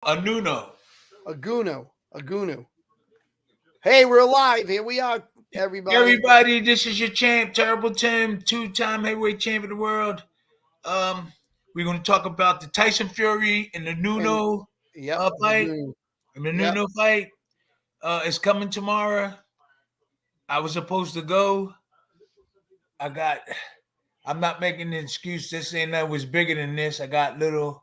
Anuno. Agunu. Hey, we're alive. Here we are, everybody. Everybody, this is your champ, Terrible Tim, two-time heavyweight champ of the world. Um, we're going to talk about the Tyson Fury and the And Nuno yep, fight. Agunu. And the Yep. Nuno fight is coming tomorrow. I was supposed to go. I got. I'm not making an excuse. This ain't that was bigger than this. I got little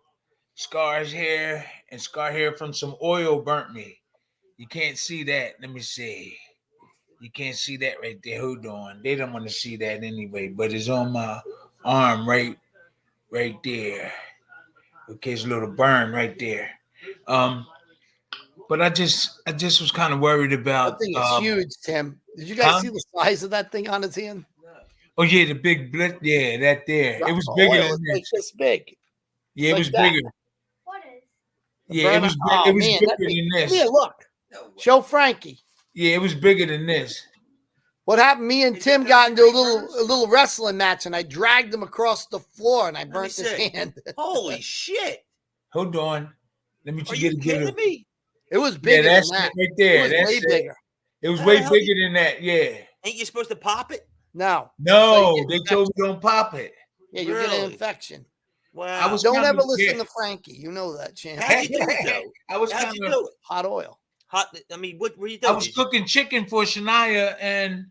scars here and scar here from some oil burnt me. You can't see that. Let me see. You can't see that right there. Hold on. They don't want to see that anyway, but it's on my arm right there. Okay, it's a little burn right there. Um, but I just was kind of worried That about thing is huge, Tim. Did you guys huh? see the size of that thing on his hand? Oh yeah, the big blip, yeah, that there. It Drop was the bigger oil than is like this. this big. Yeah, it Like was that. bigger. The Yeah, it burner. was Oh it was man, bigger that thing. than Come here, this. look. Show Frankie. Yeah, it was bigger than this. What happened? Me and Tim got into a little wrestling match, and I dragged him across the floor, and I burnt his hand. Holy shit! Hold on. Let me Are get you a good. kidding me? It was Yeah, bigger that's than that. it right there. It was That's way it. bigger. It was How way the hell bigger than that. Yeah. Ain't you supposed to pop it? No. No, So they told me don't pop it. yeah, you get an Really? infection. I Wow. was Don't kind ever of listen to Frankie. You know that, champ. How'd you do it though? I was How'd kind you of. do it? Hot oil. Hot. I mean, what were you I doing? was cooking chicken for Shania, and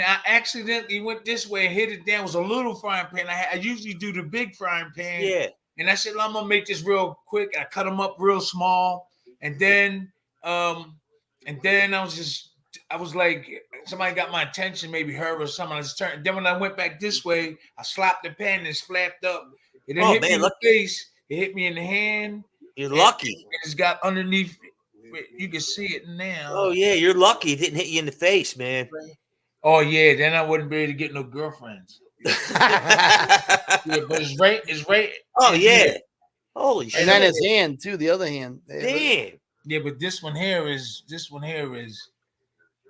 I accidentally went this way and hit it down. It was a little frying pan. I usually do the big frying pan. Yeah. And I said, I'm gonna make this real quick. I cut them up real small, and then I was like, somebody got my attention, maybe her or someone. I just turned. Then when I went back this way, I slapped the pan and it's flapped up. It didn't Oh hit me man, in look, the face. It hit me in the hand. you're And lucky. it's got underneath. You can see it now. Oh yeah, you're lucky. It didn't hit you in the face, man. Oh yeah, then I wouldn't be able to get no girlfriends. Yeah, but it's right. It's right. Oh in yeah. here. Holy shit. And then his hand too. The other hand. Damn. Yeah, but this one here is.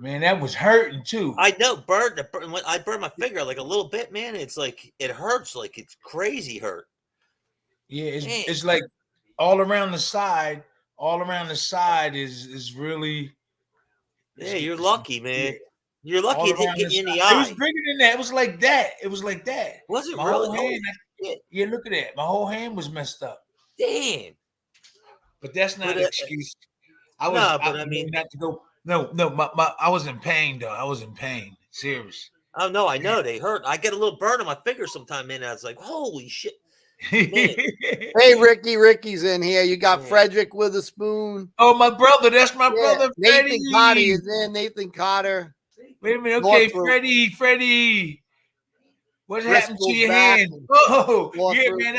Man, that was hurting too. I know. I burned my finger like a little bit, man. It's like it hurts. Like it's crazy hurt. Yeah, Man. it's like all around the side. All around the side is really. Yeah, you're lucky, man. Yeah. You're lucky All it didn't around get the you in the side. It was eye. bigger than that. It was like that. It was like that. Was it My really? whole Holy hand. shit. Yeah, look at that. My whole hand was messed up. Damn. But that's not But, an excuse. I mean, not to go. No, I was in pain though. I was in pain. Serious. oh no, I know they hurt. I get a little burn on my finger sometime, man. I was like, holy shit. Hey, Ricky. Ricky's in here. You got Yeah. Frederick Witherspoon. Oh, my brother. That's my Yeah. brother, Nathan Freddie. Carter is in. Nathan Carter. Wait a minute. Okay, Northrup. Freddie. What happened to Driscoll's your back. hand? Oh, yeah, Northrup. man.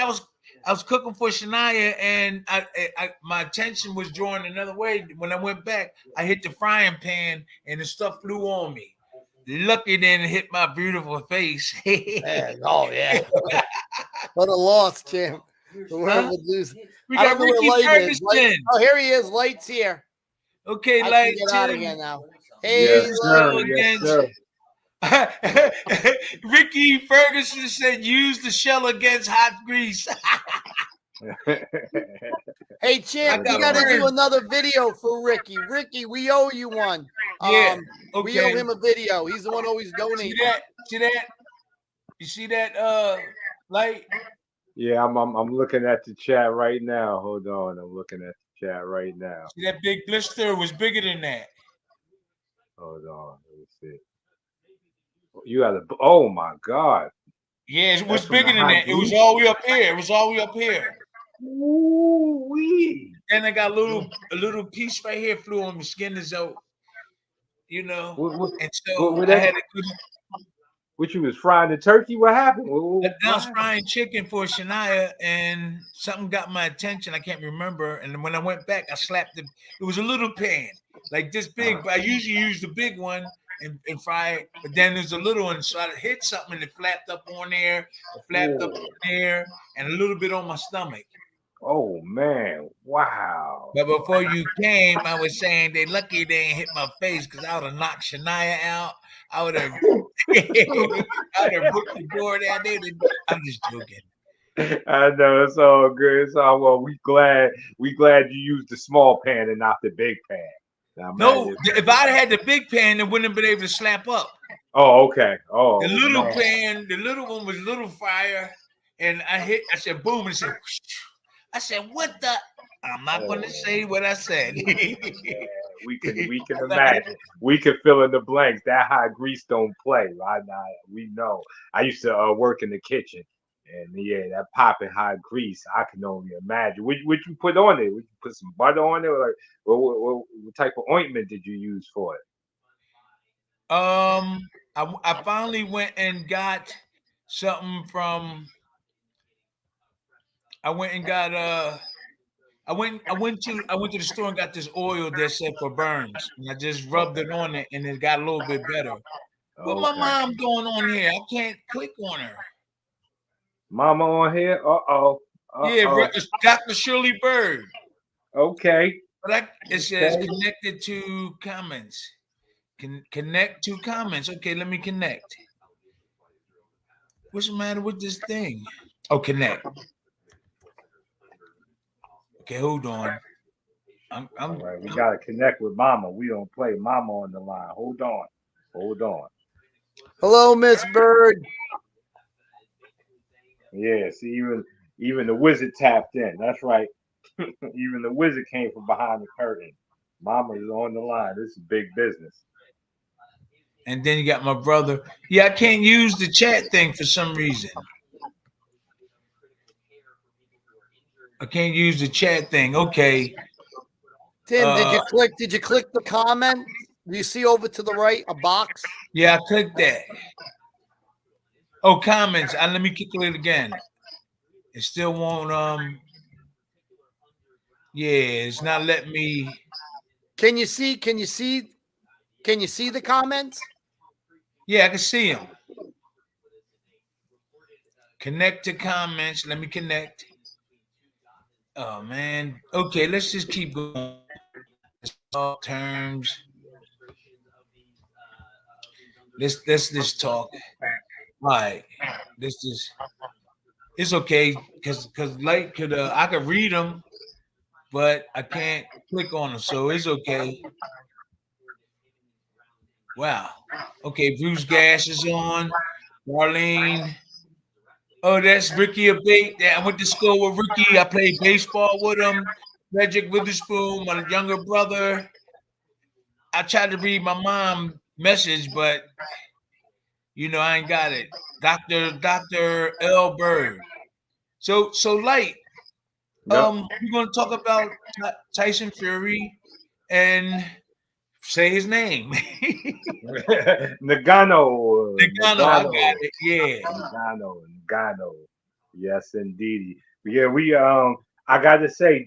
I was cooking for Shania, and I my attention was drawn another way. When I went back, I hit the frying pan, and the stuff flew on me. Lucky then it hit my beautiful face. Man, oh yeah. What a loss, champ. The world would lose. We I got don't know where Ricky Lyte is. Ferguson. Oh, here he is. Light's here. Okay, I like can get out Tim. again now. Hey, Yes, sir. Light. Yes, sir. Ricky Ferguson said, "Use the shell against hot grease." Hey, champ, we got got to burned. do another video for Ricky. Ricky, we owe you one. Yeah, We owe okay. him a video. He's the one always See donating. that? See that? You see that? Light. Yeah, I'm looking at the chat right now. Hold on, I'm looking at the chat right now. See that big blister was bigger than that. Hold on, let me see. You got a. Oh my God. Yeah, it was That's from bigger the than hot that. It was grease? all the way up here. It was all the way up here. Ooh wee. Then I got a little piece right here flew on my skin is out. You know, What, and so what I that? had a good. What you was frying the turkey? What happened? I was frying chicken for Shania, and something got my attention. I can't remember. And when I went back, I slapped it. It was a little pan, like this big. But I usually use the big one and fry it. But then there's a little one, so I hit something and it flapped up on there, it flapped up on there, and a little bit on my stomach. Oh man! Wow. But before you came, I was saying they lucky they ain't hit my face because I would have knocked Shania out. I would have booked the door down there. I'm just joking. I know it's all good. It's all well. We glad you used the small pan and not the big pan. Now No, imagine. if I'd had the big pan, it wouldn't have been able to slap up. Oh, okay. The Oh little man. pan, the little one was little fire, and I said boom, and it said, whoosh. I said, what the? I'm not going to Oh, say what I said. yeah. We can imagine. We can fill in the blanks. That hot grease don't play. Right now, we know. I used to work in the kitchen, and yeah, that popping hot grease. I can only imagine. What you put on it? Would you put some butter on it? Or like, what type of ointment did you use for it? I finally went and got something from. I went and got I went to the store and got this oil that said for burns, and I just rubbed Okay. it on it, and it got a little bit better. What my Okay. mom doing on here? I can't click on her. Mama on here. Uh-oh. Yeah, Uh-oh. it's Dr. Shirley Bird. Okay. But it says Okay. connected to comments. Connect to comments. Okay, let me connect. What's the matter with this thing? Oh, connect. Okay, hold on. All right. We gotta connect with Mama. We don't play Mama on the line. Hold on. Hold on. Hello, Miss Bird. Yeah, see, even the wizard tapped in. That's right. Even the wizard came from behind the curtain. Mama is on the line. This is big business. And then you got my brother. Yeah, I can't use the chat thing for some reason. I can't use the chat thing. Okay. Tim, did you click the comment? Do you see over to the right a box? Yeah, I clicked that. Oh, comments. Let me click it again. It still won't. Yeah, it's not letting me. Can you see the comments? Yeah, I can see them. Connect to comments. Let me connect. Oh man. Okay, let's just keep going. Talk terms. Let's just talk. All right. This is. It's okay because Lyte could I could read them, but I can't click on them, so it's okay. Wow. Okay, Bruce Gash is on. Marlene. Oh, that's Ricky Abate. I went to school with Ricky. I played baseball with him. Frederick Witherspoon, my younger brother. I tried to read my mom message, but I ain't got it. Dr. L. Bird. So Light. Yep. We're gonna talk about Tyson Fury and say his name. Nagano. Nagano, I got it. Yeah. Nagano. Yes, indeed. Yeah, I gotta say,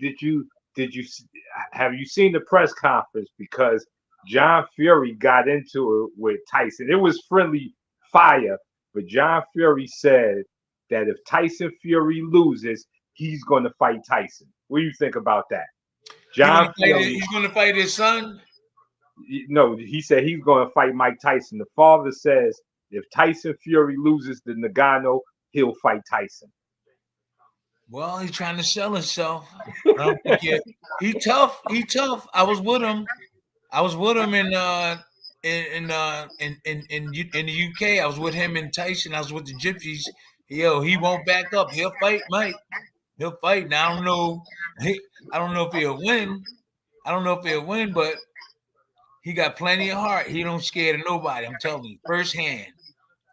have you seen the press conference? Because John Fury got into it with Tyson. It was friendly fire, but John Fury said that if Tyson Fury loses, he's gonna fight Tyson. What do you think about that? John Fury. He's gonna fight his son. No, he said he's going to fight Mike Tyson. The father says if Tyson Fury loses to Nagano, he'll fight Tyson. Well, he's trying to sell himself. I don't think he tough. He tough. I was with him in the UK. I was with him in Tyson. I was with the Gypsies. Yo, he won't back up. He'll fight Mike. He'll fight. Now I don't know. I don't know if he'll win. But he got plenty of heart. He don't scared of nobody. I'm telling you, firsthand.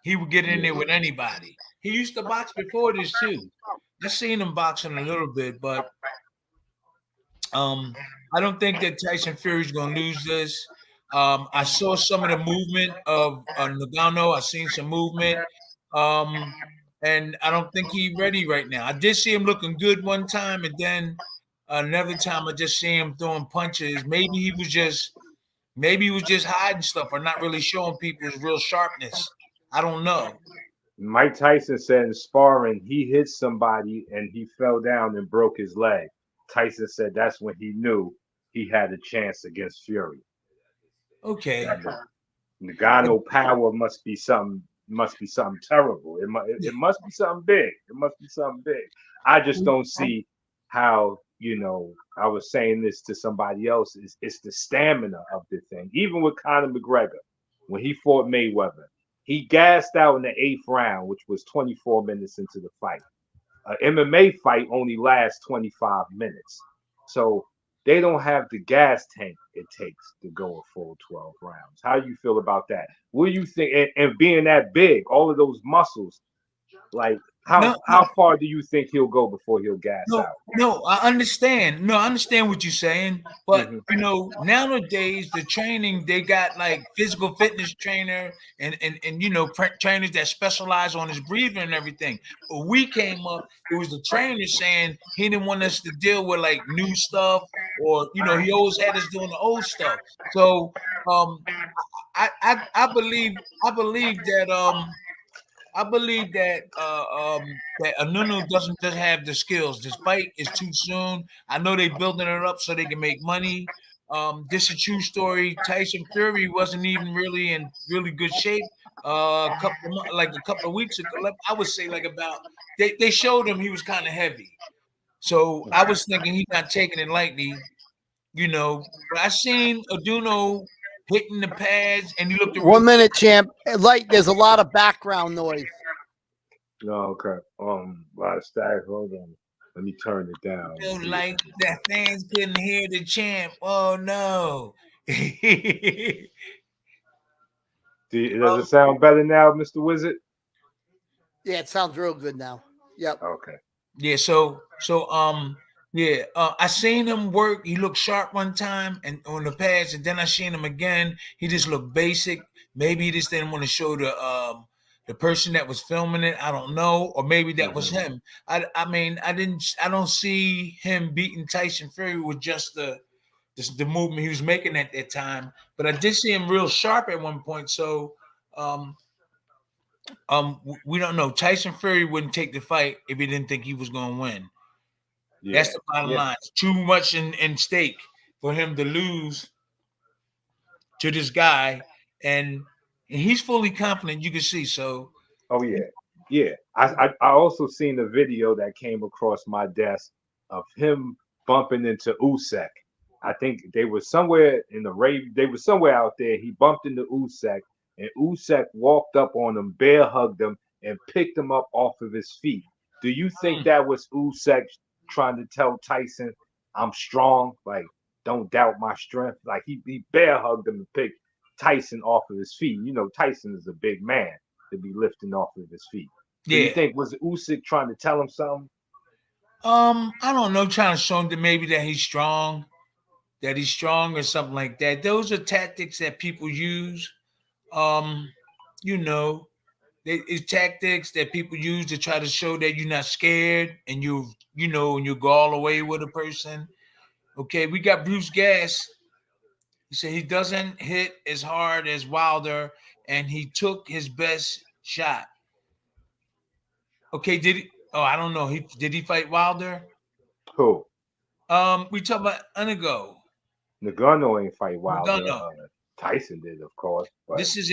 He would get in there with anybody. He used to box before this too. I seen him boxing a little bit, but I don't think that Tyson Fury's gonna lose this. I saw some of the movement of Nagano. I seen some movement, and I don't think he's ready right now. I did see him looking good one time, and then another time I just see him throwing punches. Maybe he was just hiding stuff or not really showing people his real sharpness. I don't know. Mike Tyson said in sparring, he hit somebody and he fell down and broke his leg. Tyson said that's when he knew he had a chance against Fury. Okay. Nagano power must be something must be something terrible. It must be something big. It must be something big. I just don't see how, I was saying this to somebody else, it's the stamina of the thing. Even with Conor McGregor, when he fought Mayweather, he gassed out in the 8th round, which was 24 minutes into the fight. An MMA fight only lasts 25 minutes. So they don't have the gas tank it takes to go a full 12 rounds. How do you feel about that? What do you think? And being that big, all of those muscles, like No, how far do you think he'll go before he'll gas no, out? no, I understand. No, I understand what you're saying, but Hmm. nowadays the training they got like physical fitness trainer and trainers that specialize on his breathing and everything. But we came up, it was the trainer saying he didn't want us to deal with like new stuff, or he always had us doing the old stuff. So um, I believe that that Anunu doesn't just have the skills. This fight is too soon. I know they're building it up so they can make money. This is a true story. Tyson Fury wasn't even really in really good shape. Like a couple of weeks ago, I would say like about they showed him he was kind of heavy. So I was thinking he's not taking it lightly. But I seen Aduno hitting the pads and he looked real. 1 minute, champ. Light, there's a lot of background noise. No, okay. Last stack. Hold on. Let me turn it down. Like the fans couldn't hear the champ. Oh no. Does it sound better now, Mr. Wizard? Yeah, it sounds real good now. Yep. Okay. Yeah, I seen him work. He looked sharp one time and on the pads, and then I seen him again. He just looked basic. Maybe he just didn't want to show the person that was filming it. I don't know, or maybe that was him. I mean, I don't see him beating Tyson Fury with just the movement he was making at that time. But I did see him real sharp at one point. So we don't know. Tyson Fury wouldn't take the fight if he didn't think he was going to win. Yeah. That's the bottom line. It's too much in stake for him to lose to this guy, and he's fully confident. You can see. So, Oh yeah, yeah. I also seen a video that came across my desk of him bumping into Usyk. I think they were somewhere in the rave. They were somewhere out there. He bumped into Usyk, and Usyk walked up on him, bear hugged him, and picked him up off of his feet. Do you think that was Usyk trying to tell Tyson, "I'm strong. Like, don't doubt my strength"? Like he bear hugged him and picked Tyson off of his feet. Tyson is a big man to be lifting off of his feet. Do you yeah. think was Usyk trying to tell him something? I don't know, trying to show him that maybe that he's strong or something like that. Those are tactics that people use. Um, you know, it's tactics that people use to try to show that you're not scared and and you go all the way with a person. Okay, we got Bruce Gas. He said he doesn't hit as hard as Wilder, and he took his best shot. Okay, did he? Oh, I don't know. Did he fight Wilder? Who? We talk about Inigo. Nagano ain't fight Wilder. Nagano. Tyson did, of course. But This is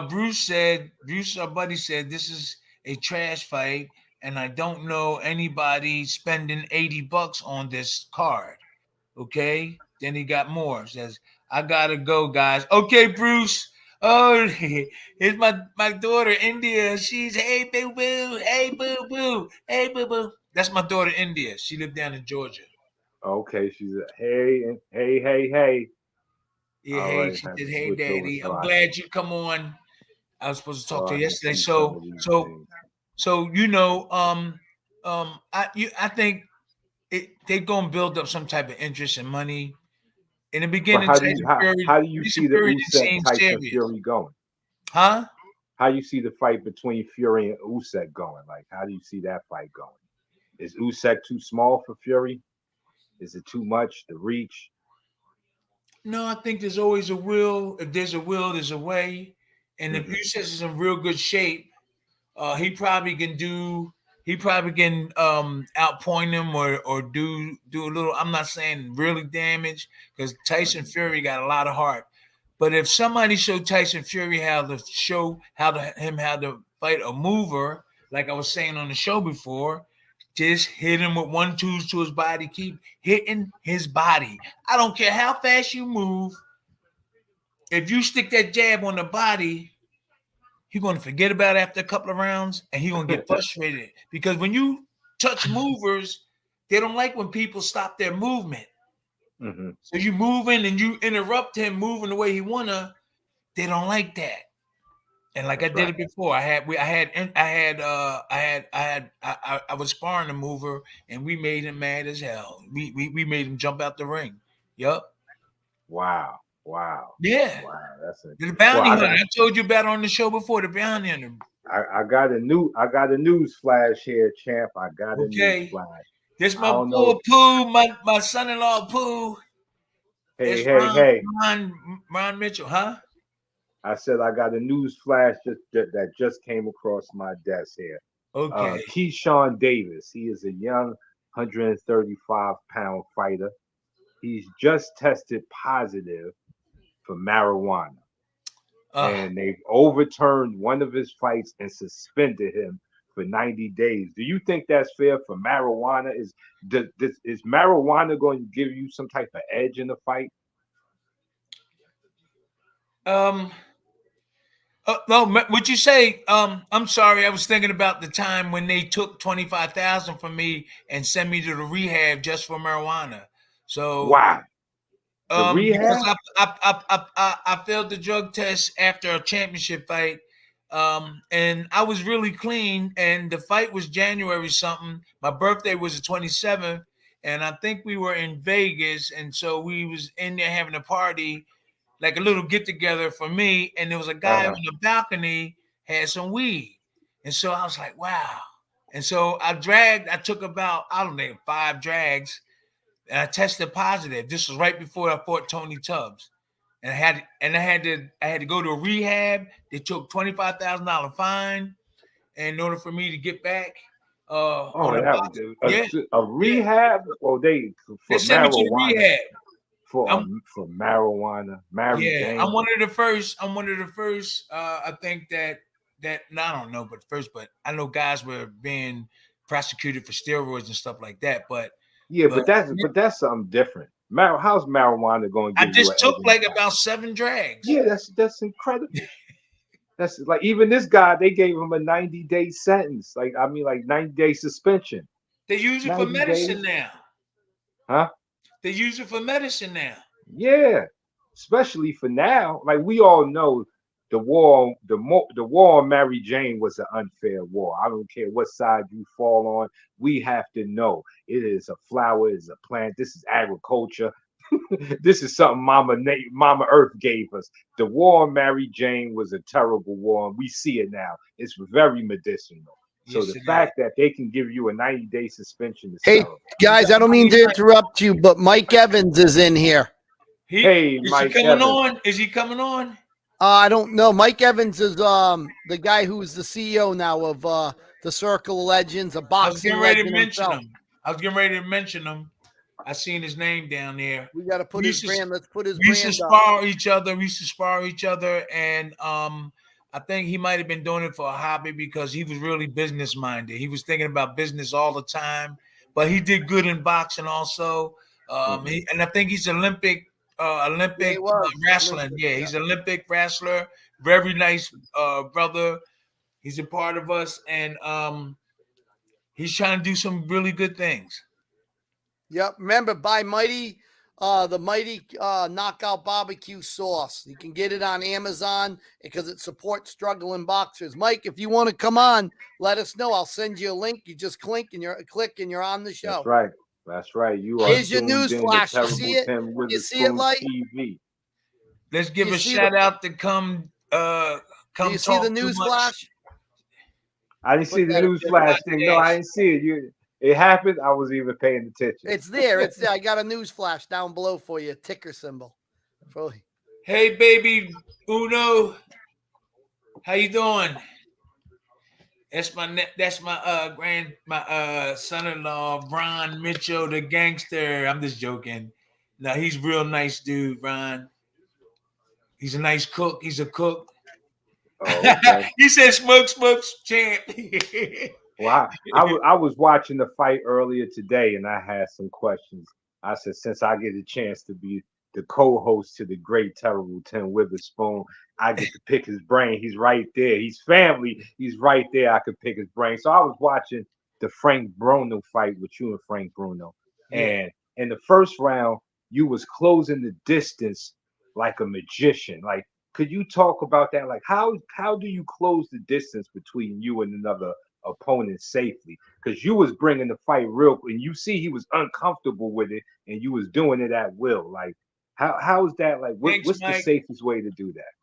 Bruce, our buddy said, this is a trash fight, and I don't know anybody spending $80 on this card. Okay. Then he got more. Says, I gotta go, guys. Okay, Bruce. Oh, here's my daughter, India. She's hey boo boo, hey boo boo, hey boo boo. That's my daughter, India. She lived down in Georgia. okay, she's a hey and hey. Yeah, All hey, right, she have said, to hey, switch over daddy. so I'm I glad you come on. I was supposed to talk to her can yesterday. see some of these So things. so I think they're gonna build up some type of interest and money. In the But beginning, Tyson how do you Tyson see the Fury didn't Usyk seem Tyson serious. Fury going? Huh? How do you see the fight between Fury and Usyk going? Like, how do you see that fight going? Is Usyk too small for Fury? Is it too much? The reach? No, I think there's always a will. If there's a will, there's a way. And if Hmm. Usyk is in real good shape, he probably can outpoint him or do a little. I'm not saying really damage because Tyson Fury got a lot of heart. But if somebody showed Tyson Fury how to fight a mover, like I was saying on the show before, just hit him with 1-2s to his body. Keep hitting his body. I don't care how fast you move. If you stick that jab on the body, he's going to forget about it after a couple of rounds, and he's going to get frustrated. Because when you touch movers, they don't like when people stop their movement. Mm-hmm. So you moving and you interrupt him moving the way he wanna. They don't like that. And like That's I did right. it before, I was sparring a mover, and we made him mad as hell. We made him jump out the ring. Yup. Wow. Wow. Yeah. Wow. That's it. The bounty Well, hunter. I told you about on the show before. The bounty hunter. I got a news flash here, champ. I got a news Okay. flash. This I my don't boy know. Pooh, my son-in-law Pooh. Hey, It's hey. Ron Mitchell, huh? I said I got a news flash that just came across my desk here. Okay. Keyshawn Davis. He is a young 135-pound fighter. He's just tested positive for marijuana. And they've overturned one of his fights and suspended him for 90 days. Do you think that's fair for marijuana? Is marijuana going to give you some type of edge in the fight? No, what you say? I'm sorry. I was thinking about the time when they took 25,000 from me and sent me to the rehab just for marijuana. So, Why? The rehab? because I failed the drug test after a championship fight, and I was really clean. And the fight was January something. My birthday was the 27th, and I think we were in Vegas, and so we was in there having a party, like a little get together for me, and there was a guy on the balcony had some weed, and so I was like, wow. And so I took about, I don't know, 5 drags, and I tested positive. This was right before I fought Tony Tubbs, and I had to go to a rehab. They took $25,000 fine in order for me to get back. On the box. A rehab? Well, They for sent me to the marijuana. rehab. For marijuana, Mary Jane. I'm one of the first. I think that no, I don't know, but I know guys were being prosecuted for steroids and stuff like that. But that's something different. How's marijuana going to I give you an just took edge in like the fight? about 7 drags. Yeah, that's incredible. That's like, even this guy, they gave him a 90-day sentence. Like 90-day suspension. They use it for 90 medicine days? now. Huh? They use it for medicine now. Yeah, especially for now. Like, we all know the war on Mary Jane was an unfair war. I don't care what side you fall on. We have to know it is a flower, it is a plant. This is agriculture. This is something Mama Earth gave us. The war on Mary Jane was a terrible war, and we see it now. It's very medicinal. So the fact that they can give you a 90-day suspension is terrible. Guys, I don't mean to interrupt you, but Mike Evans is in here. Is he coming on? Is he coming on? I don't know. Mike Evans is the guy who's the CEO now of the Circle of Legends, a boxing legend himself. I was getting ready to mention him. I seen his name down there. We got to put his brand. Let's put his brand. We used to spar each other, and I think he might have been doing it for a hobby because he was really business minded. He was thinking about business all the time, but he did good in boxing also. And I think he's Olympic wrestling. Yeah, he's an Olympic wrestler. Very nice brother. He's a part of us, and he's trying to do some really good things. Yep. Remember, buy the Mighty Knockout Barbecue Sauce. You can get it on Amazon because it supports struggling boxers. Mike, if you want to come on, let us know. I'll send you a link. You just click and you're on the show. That's right. You are. Here's your news flash. You see it? You see it, Lyte? TV. Let's give a shout out to come. Do you see the news flash? I didn't see the news flash thing. No, I didn't see it. It happened. I wasn't even paying attention. It's there. It's there. I got a news flash down below for you. A ticker symbol. Hey, baby Uno. How you doing? That's my son-in-law, Ron Mitchell, the gangster. I'm just joking. No, he's real nice dude, Ron. He's a nice cook. He's a cook. Oh, okay. He said, "Smoke, smoke, champ." Well, I was watching the fight earlier today, and I had some questions. I said, since I get a chance to be the co-host to the great, terrible Tim Witherspoon, I get to pick his brain. He's right there. He's family. He's right there. I could pick his brain. So I was watching the Frank Bruno fight with you and Frank Bruno, Yeah. and in the first round, you was closing the distance like a magician. Like, could you talk about that? Like, how do you close the distance between you and another opponent safely? Because you was bringing the fight real, and you see he was uncomfortable with it, and you was doing it at will. Like, how is that? Like, Thanks, what's the Mike. safest way to do that?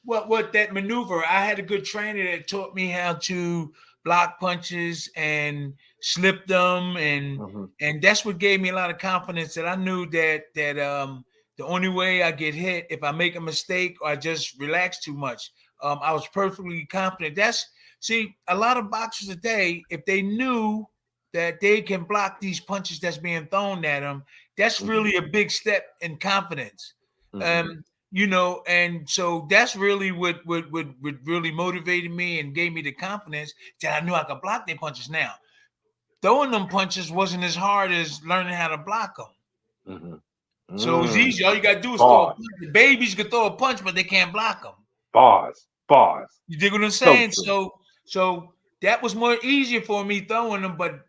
What that maneuver? I had a good trainer that taught me how to block punches and slip them, and that's what gave me a lot of confidence. That I knew that the only way I get hit if I make a mistake or I just relax too much. I was perfectly confident. See, a lot of boxers today, if they knew that they can block these punches that's being thrown at them, that's really a big step in confidence. And so that's really what really motivated me and gave me the confidence that I knew I could block their punches. Now, throwing them punches wasn't as hard as learning how to block them. So it's easy. All you gotta do is throw a punch. The babies can throw a punch, but they can't block them. Bars. You dig what I'm saying? So that was more easier for me throwing them, but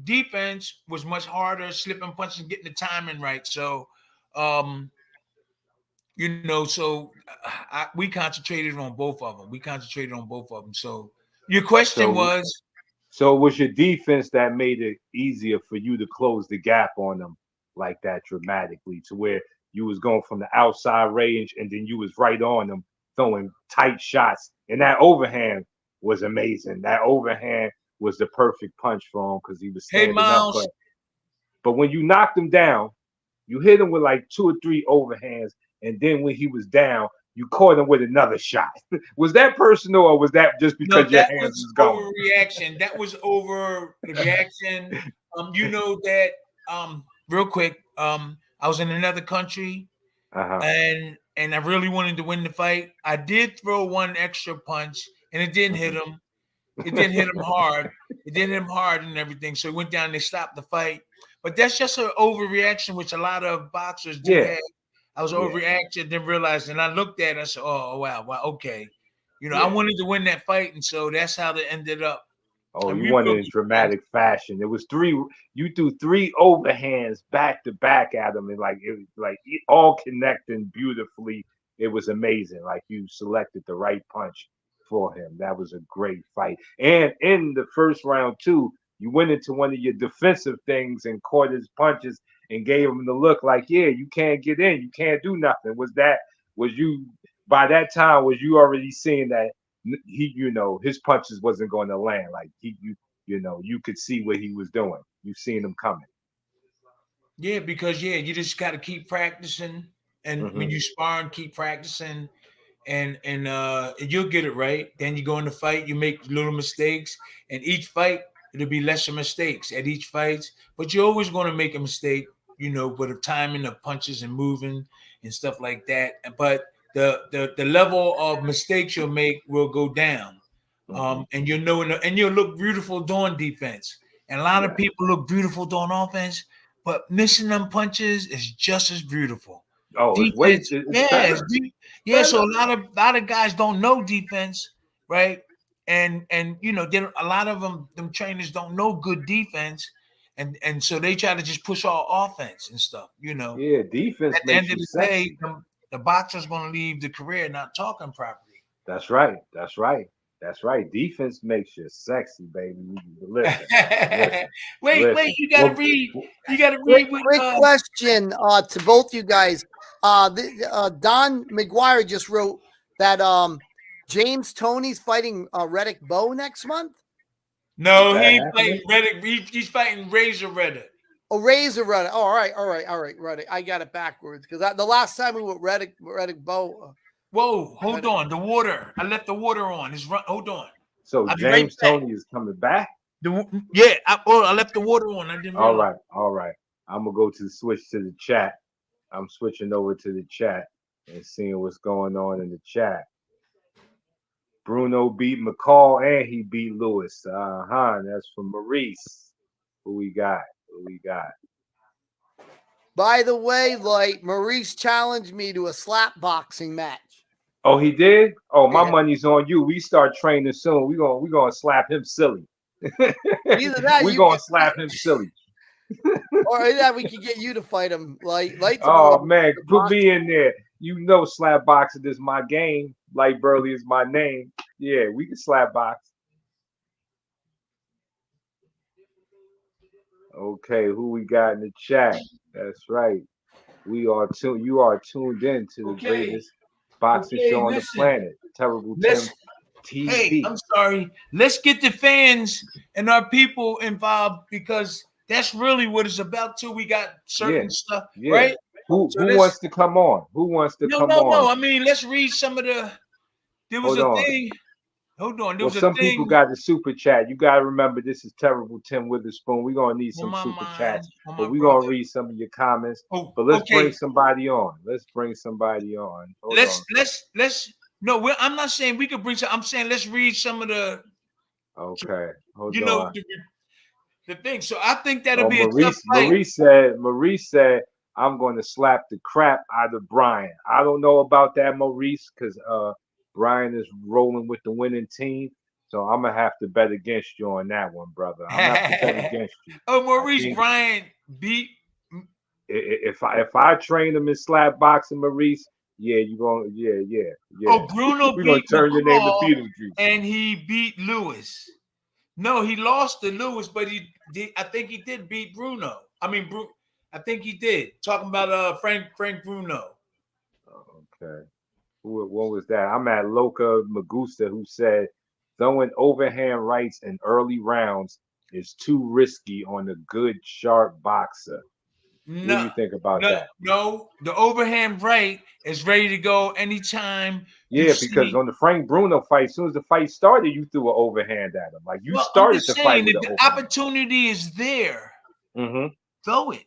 defense was much harder, slipping punches, getting the timing right. So, we concentrated on both of them. So your question was. So it was your defense that made it easier for you to close the gap on them like that dramatically, to where you was going from the outside range and then you was right on them throwing tight shots. And that overhand was amazing. That overhand was the perfect punch for him because he was standing up. But when you knocked him down, you hit him with like 2 or 3 overhands, and then when he was down, you caught him with another shot. Was that personal, or was that just because your hands was going? Overreaction. That was overreaction. Real quick, I was in another country, and I really wanted to win the fight. I did throw one extra punch, and it didn't hit him. It didn't hit him hard. It didn't hit him hard and everything. So he went down. They stopped the fight. But that's just an overreaction, which a lot of boxers do have. I was overreacting, didn't realize, and I looked at it. I said, "Oh wow, okay." I wanted to win that fight, and so that's how it ended up. Oh, you won in dramatic fashion. It was 3. You threw 3 overhands back to back at him, and it was all connecting beautifully. It was amazing. Like, you selected the right punch for him. That was a great fight. And in the first round too, you went into one of your defensive things and caught his punches and gave him the look like, yeah, you can't get in, you can't do nothing. By that time, was you already seeing that he, his punches wasn't going to land? Like, you could see what he was doing. You seen him coming. Yeah, because you just got to keep practicing, and when you spar and keep practicing, and you'll get it right. Then you go in the fight, you make little mistakes, and each fight it'll be lesser mistakes at each fight. But you're always going to make a mistake, with the timing of punches and moving and stuff like that. But the level of mistakes you'll make will go down, and you'll look beautiful doing defense. And a lot of people look beautiful doing offense, but missing them punches is just as beautiful. Oh, defense, it's So a lot of guys don't know defense, right? And a lot of them trainers don't know good defense, and so they try to just push all offense and stuff. Yeah, defense. At the end of the day, the boxer's going to leave the career not talking properly. That's right. Defense makes you sexy, baby. Listen. Wait. You got to read. You got to read. Quick question to both you guys. Don McGuire just wrote that James Toney's fighting Reddick Bowe next month. No, he ain't fighting Reddick. He's fighting Razor Reddick. Oh, Razor Reddick. Oh, all right, Reddick. I got it backwards because the last time we were Reddick Bowe. Whoa, hold on. The water. I left the water on. Hold on. So James Toney is coming back? I left the water on. I didn't realize. All right. I'm going to go switch to the chat. I'm switching over to the chat. and seeing what's going on in the chat. Bruno beat McCall and he beat Lewis. That's from Maurice. Who we got? Who we got? By the way, Lyte, Maurice challenged me to a slap boxing match. Oh, he did? Oh, my Yeah. money's on you. We start training soon. We gonna slap him silly. Either that, we you gonna can, slap him silly. or that we could get you to fight him. Lyte's Oh more man, the put boxer. me in there. You know, slap boxing is my game. Lyte Burley is my name. Yeah, we can slap box. Okay, who we got in the chat? That's right. We are tuned. You are tuned in to the Okay. greatest boxing Okay, show on the listen. planet, Terrible Let's Tim Hey, TV. I'm sorry. Let's get the fans and our people involved because that's really what it's about too. We got certain stuff, Yeah. right? Who So wants to come on? Who wants to come no. on? I mean, let's read some of the. There was Hold a on. thing. Hold on. There Well, was a some people thing got the super chat. You got to remember, this is Terrible Tim Witherspoon. We're going to need on some my super mind, chats, on but my we're going to brother. read some of your comments. Oh, But let's bring okay. somebody on. Hold on. Let's. No, I'm not saying we could bring some. I'm saying let's read some of the. Okay. Hold You on. know the thing. So I think that'll be a tough Maurice fight. said, I'm going to slap the crap out of Brian. I don't know about that, Maurice, because Brian is rolling with the winning team. So I'm going to have to bet against you on that one, brother. I'm going to have to bet against you. Oh, Maurice Bryant beat. If I train him in slap boxing, Maurice, yeah, you going yeah. Oh, Bruno We're gonna beat turn your name to McCall Beetlejuice. and he beat Lewis. No, he lost to Lewis, but he did. I think he did beat Bruno. I mean, I think he did. Talking about Frank Bruno. Okay. What was that? I'm at Loca Magusta, who said throwing overhand rights in early rounds is too risky on a good sharp boxer. What do you think about that? No, the overhand right is ready to go anytime. Yeah, because on the Frank Bruno fight, as soon as the fight started, you threw an overhand at him. Like you I'm started just the saying fight with that an the overhand. opportunity is there. Mm-hmm. Throw it.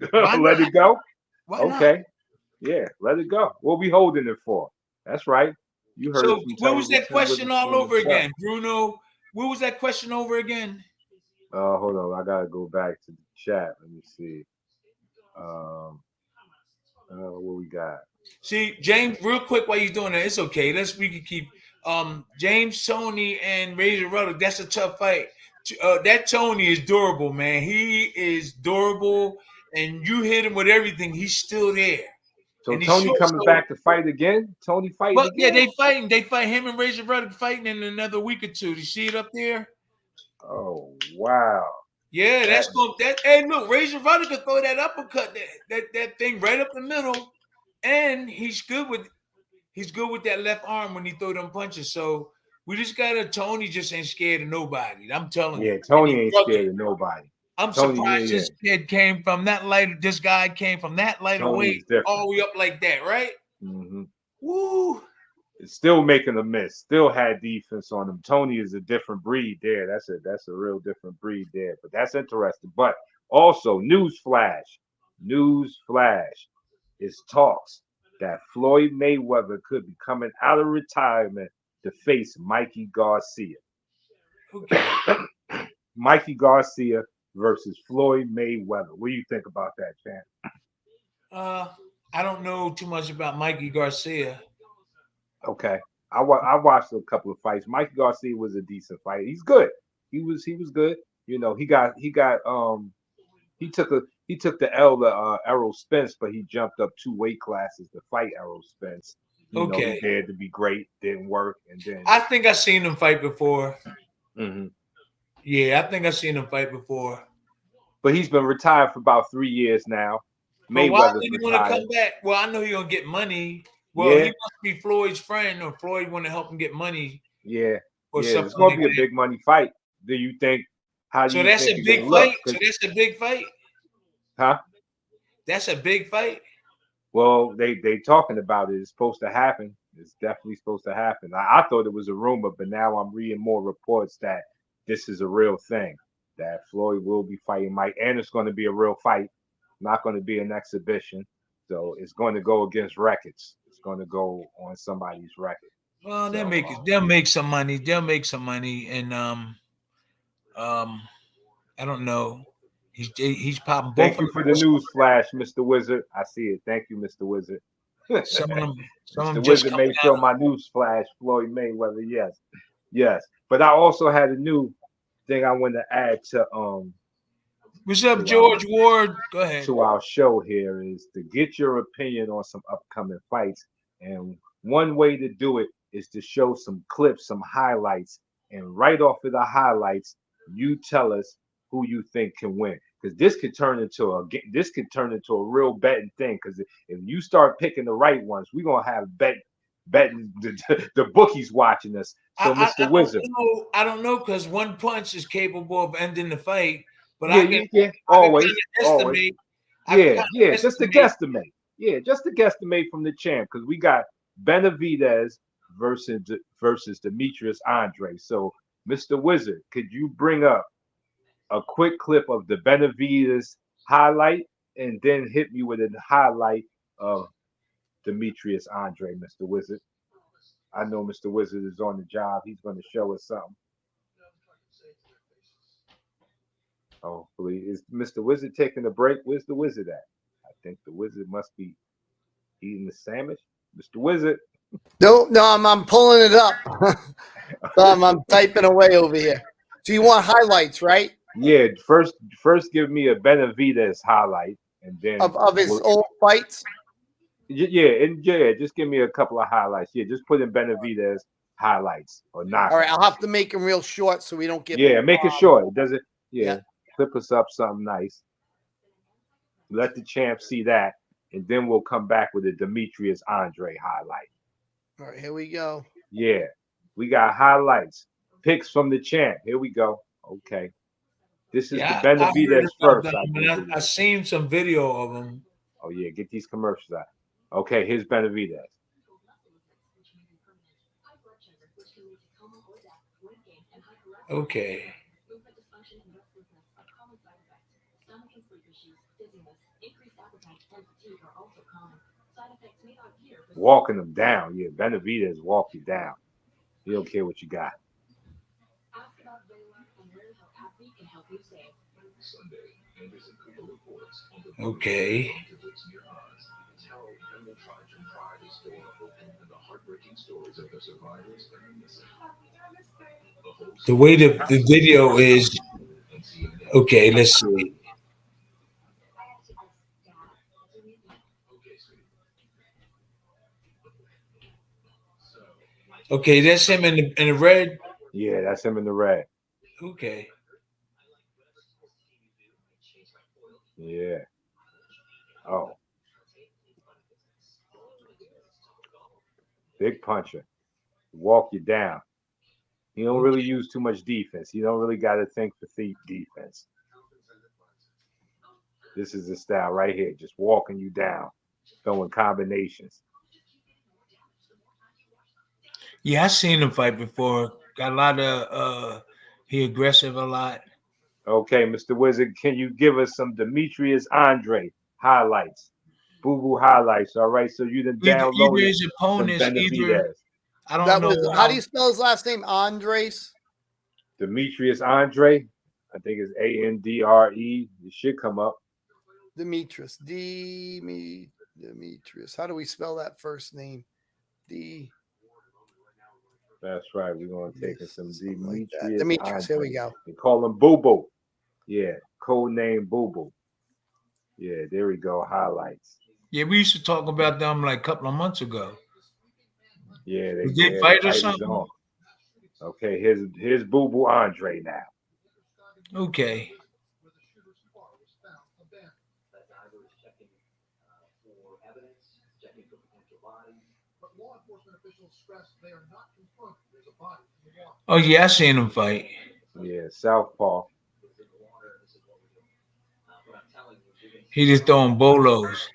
Why Let not? it go. Why Okay. not? Yeah, let it go. What we holding it for? That's right. You heard So it from what was that Tim question all Witherspoon over himself. again, Bruno? What was that question over again? Hold on, I gotta go back to the chat. Let me see. What we got? See, James, real quick while you're doing that, it's okay. We can keep James, Tony, and Razor Ruddock. That's a tough fight. That Tony is durable, man. He is durable, and you hit him with everything. He's still there. So And Tony coming back to fight again? Tony fighting well, again? yeah, they fighting. They fight him and Razor Ruddock fighting in another week or two. You see it up there? Oh wow. Yeah, that's going. Hey, look, Razor Ruddock could throw that uppercut, that thing right up the middle, and he's good with that left arm when he throw them punches. So we just got Tony just ain't scared of nobody. I'm telling you. Yeah, Tony ain't scared of nobody. I'm Tony, surprised this kid came from that light. This guy came from that lighter Tony weight is different. all the way up like that, right? Mm-hmm. Woo! It's still making a miss. Still had defense on him. Tony is a different breed there. That's a real different breed there. But that's interesting. But also, news flash, is talks that Floyd Mayweather could be coming out of retirement to face Mikey Garcia. Okay. Mikey Garcia versus Floyd Mayweather. What do you think about that, Chan? I don't know too much about Mikey Garcia. Okay. I watched a couple of fights. Mikey Garcia was a decent fighter. He's good. He was good. You know, he took the L to Errol Spence, but he jumped up 2 weight classes to fight Errol Spence. You know, he dared to be great, didn't work, and then I think I've seen him fight before. Mm-hmm. Yeah, I think I've seen him fight before. But he's been retired for about 3 years now. But why Mayweather's did he retired. want to come back? Well, I know he's gonna get money. Well, he must be Floyd's friend, or Floyd want to help him get money. Yeah. Or yeah, something it's gonna like be a big money fight. Do you think? How do so you that's think a big fight. So that's a big fight. Huh? That's a big fight. Well, they talking about it. It's supposed to happen. It's definitely supposed to happen. I thought it was a rumor, but now I'm reading more reports that this is a real thing. That Floyd will be fighting Mike, and it's going to be a real fight, not going to be an exhibition. though. It's going to go against records. It's going to go on somebody's record. Well, So, they'll make some money. They'll make some money, and I don't know. He's popping both. Thank you for the news flash, Mr. Wizard. I see it. Thank you, Mr. Wizard. Some of them Mr. just Wizard coming made sure my news flash, Floyd Mayweather. Yes, yes. But I also had a new thing I want to add to What's up, George Ward? Go ahead. to our show here is to get your opinion on some upcoming fights. And one way to do it is to show some clips, some highlights, and right off of the highlights, you tell us who you think can win. Because this could turn into a real betting thing. Because if you start picking the right ones, we're gonna have betting the bookies watching us. So, Mr. Wizard, I don't know because one punch is capable of ending the fight. But always. Just to guesstimate. Yeah, just to guesstimate from the champ because we got Benavidez versus Demetrius Andre. So, Mr. Wizard, could you bring up a quick clip of the Benavidez highlight and then hit me with a highlight of Demetrius Andre, Mr. Wizard? I know Mr. Wizard is on the job. He's going to show us something. Hopefully, is Mr. Wizard taking a break? Where's the Wizard at? I think the Wizard must be eating the sandwich. Mr. Wizard. No, I'm pulling it up. I'm typing away over here. So you want highlights, right? Yeah, first give me a Benavidez highlight, and then of his old fights. Yeah, just give me a couple of highlights. Yeah, just put in Benavidez highlights or not. All right, I'll have to make them real short so we don't get. Yeah, make it short. It doesn't. Yeah, clip us up something nice. Let the champ see that, and then we'll come back with a Demetrius Andre highlight. All right, here we go. Yeah, we got highlights, picks from the champ. Here we go. Okay, this is the Benavidez first. I seen some video of him. Oh yeah, get these commercials out. Okay, here's Benavidez. Okay. Walking them down. Yeah, Benavidez walk you down. He don't care what you got. Okay. The way the video is, okay, let's see. Okay, that's him in the red. Yeah, that's him in the red. Okay. Yeah. Oh. Big puncher. Walk you down. He don't really use too much defense. He don't really got to think for defense. This is the style right here. Just walking you down. Throwing combinations. Yeah, I seen him fight before. Got a lot of he aggressive a lot. Okay, Mr. Wizard, can you give us some Demetrius Andre highlights? Boo-boo highlights, all right? So you done downloaded his opponents, I don't know. How do you spell his last name? Andres? Demetrius Andre. I think it's Andre. It should come up. Demetrius. Demetrius. How do we spell that first name? That's right. We're going to take some Demetrius. Like Demetrius. Here we go. They call him Boo Boo. Yeah. Code name Boo Boo. Yeah, there we go. Highlights. Yeah, we used to talk about them like a couple of months ago. Yeah, they fight or something. On. Okay, here's Boo Boo Andre now. Okay. Oh yeah, I seen him fight. Yeah, Southpaw. He just throwing bolos.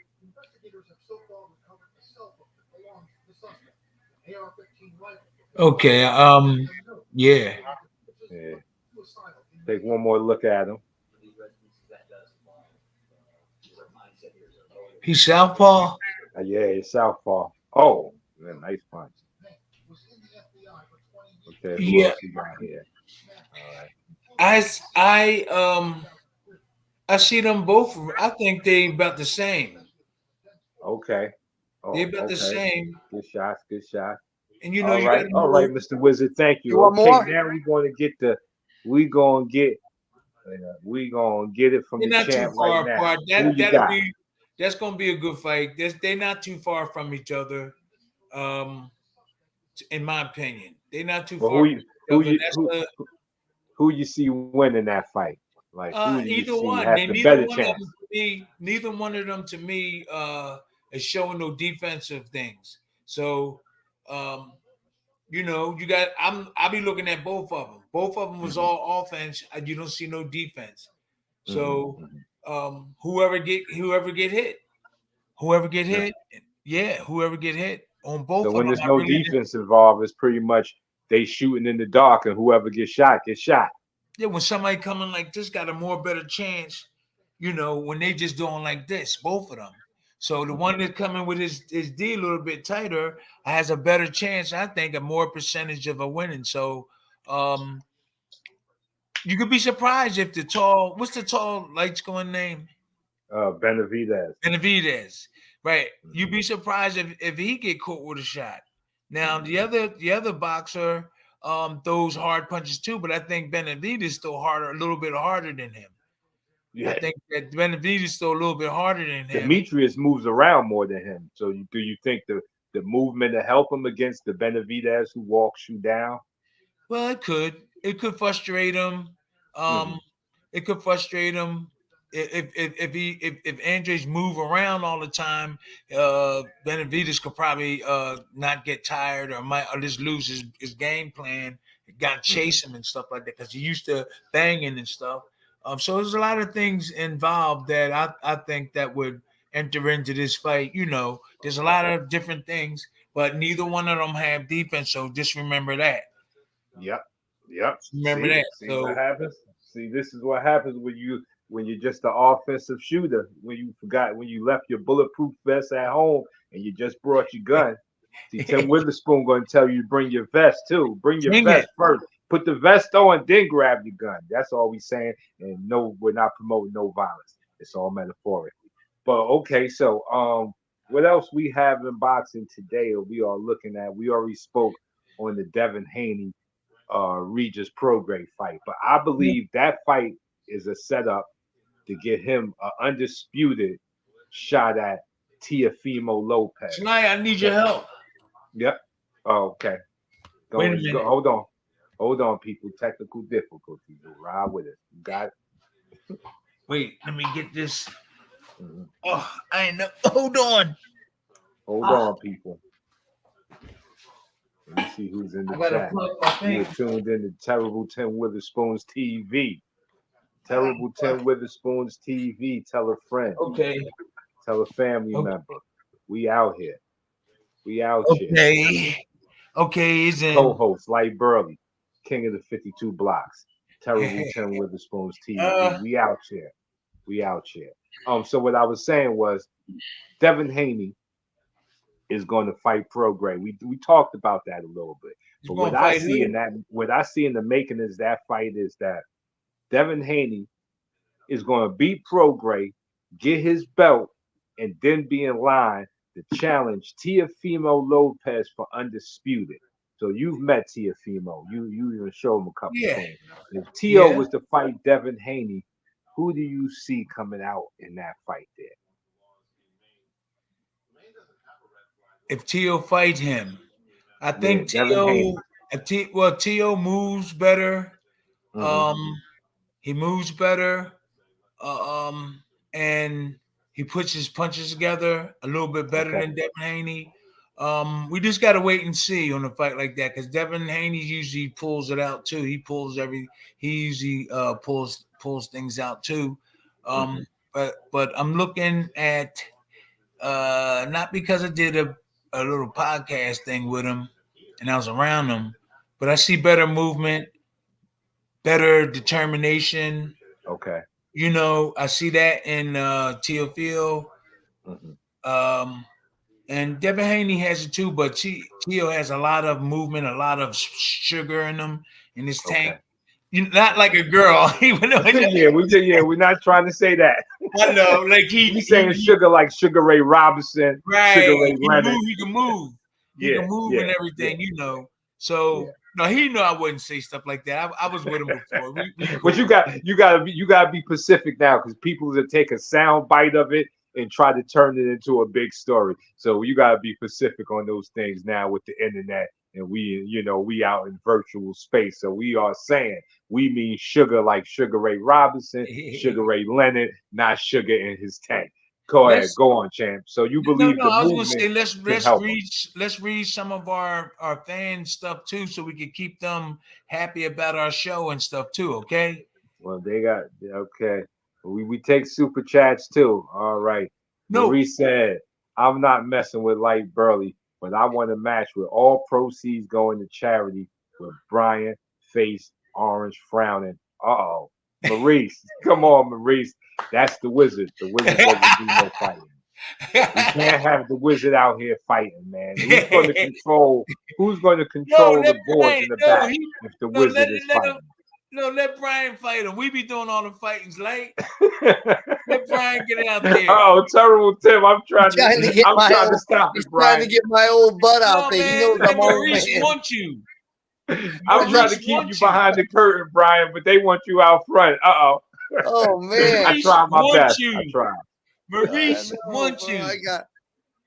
Okay. Yeah. Take one more look at him. He's southpaw. Yeah, it's southpaw. Oh, man, nice punch. Okay, who Yeah, else we got here? All right. I I see them both. I think they about the same. Okay. They Oh, about the okay. same. Good shots. Good shots. And you know, All you got right. to All right, know. Mr. Wizard. Thank You you. want Okay, more? now we gonna get it from They're the not too champ right far now. apart. Who you got? That's gonna be a good fight. They're not too far from each other. Um, in my opinion, they're not too Well, far from each who other. you who you see winning that fight? Like who do you Either see one. has They the neither better one of chance? them to me. Neither one of them to me is showing no defensive things. So, um, you know, I'll be looking at both of them. Both of them was Hmm. all offense. You don't see no defense. Hmm. So, Hmm. whoever get hit, whoever get Yeah. hit, yeah, whoever get hit on both So of when them. there's I no really defense involved, it's pretty much they shooting in the dark, and whoever gets shot gets shot. yeah, when somebody coming like this got a more better chance, you know, when they just doing like this, both of them. So the Hmm. one that's coming with his D a little bit tighter has a better chance, I think, a more percentage of a winning. So um you could be surprised if what's the tall light going name? Benavidez. Benavidez. Right. You'd Hmm. be surprised if he get caught with a shot. Now Hmm. the other boxer throws hard punches too, but I think Benavidez still harder, a little bit harder than him. I Yeah. think that Benavidez is still a little bit harder than him. Demetrius moves around more than him. So do you think the movement to help him against the Benavidez who walks you down? Well, it could frustrate him. Hmm. Um, it could frustrate him if Andres move around all the time. Benavidez could probably not get tired or might or just lose his game plan. Got to Hmm. chase him and stuff like that because he used to banging and stuff. So there's a lot of things involved that I think that would enter into this fight. You know, there's a lot of different things, but neither one of them have defense. So just remember that. Yep. Yep. Remember See, that. see what So happens. See, this is what happens when you're just an offensive shooter. When you left your bulletproof vest at home and you just brought your gun. See, Tim Witherspoon going to tell you to bring your vest too. Bring your bring it. vest first. Put the vest on, then grab your gun. That's all we saying. And no, we're not promoting no violence. It's all metaphorically. But okay, so what else we have in boxing today? Or we are looking at? We already spoke on the Devin Haney Regis Prograis fight, but I believe that fight is a setup to get him an undisputed shot at Teofimo Lopez. Tonight I need So, your help. yep. Oh, okay. Wait a Go. minute. Hold on, people. Technical difficulties. Ride with us. You got it. Wait, let me get this. Mhm. Oh, I know. Hold on. Hold Ah, on, people. Let me see who's in the I gotta chat. plug my You thing. are tuned in to Terrible Tim Witherspoon's TV. I gotta Terrible plug. Tim Witherspoon's TV. Tell a friend. Okay. Tell a family Okay. member. We out here. We out here. Okay. Okay. He's in. Co-host Lyte Burley, King of the 52 Blocks. Terrible Tim Witherspoon's TV. uh. We out here. We out here. So what I was saying was Devin Haney is going to fight Prograis. We talked about that a little bit. He's But gonna fight who? what I see in the making is that fight is that Devin Haney is going to beat Prograis, get his belt, and then be in line to challenge Teofimo Lopez for undisputed. So you've met Teofimo. You even showed him a couple Yeah. things. If Teo Yeah. was to fight Devin Haney, who do you see coming out in that fight there? If Tio fight him, I Yeah, think Devin Tio. Haney. Well, Tio moves better. Hmm. Um, he moves better. Um, and he puts his punches together a little bit better Okay. than Devin Haney. We just got to wait and see on a fight like that because Devin Haney usually pulls it out too. He usually pulls things out too. Hmm. But I'm looking at not because I did a little podcast thing with him and I was around him, but I see better movement, better determination. Okay. You know, I see that in Teofil. And Devin Haney has it too, but Tio has a lot of movement, a lot of sugar in him in his tank. Okay. You're not like a girl, even though We're not trying to say that. I know, like we saying sugar like Sugar Ray Robinson, right? Sugar Ray Leonard. He can move, he can move and everything, you know. So no, he knew I wouldn't say stuff like that. I was with him before. Cool. But you gotta be specific now, because people will take a sound bite of it and try to turn it into a big story. So you gotta be specific on those things now with the internet, and we out in virtual space. So we are saying we mean sugar like Sugar Ray Robinson, Sugar Ray Leonard, not sugar in his tank. Go ahead, go on, champ. So you believe the I was movement? Gonna say let's read some of our fan stuff too, so we can keep them happy about our show and stuff too. Okay. Well, they got okay. We take super chats too. All right. No. Marie said, "I'm not messing with Lyte Burley, but I want a match with all proceeds going to charity with Brian face orange frowning." Uh-oh. Maurice, come on, Maurice. That's the wizard. The wizard doesn't do no fighting. We can't have the wizard out here fighting, man. Who's going to control the boards in the back if the wizard is fighting? Let Brian fight him. We be doing all the fightings, like let Brian get out there. Oh, terrible Tim. I'm trying to stop it, Brian. Trying to get my old butt out there. Man, He knows I'm old, Maurice man. want you. I'm trying to keep you behind the curtain, Brian, but they want you out front. Uh-oh. Oh man. I tried my best. You. I tried. Maurice wants you.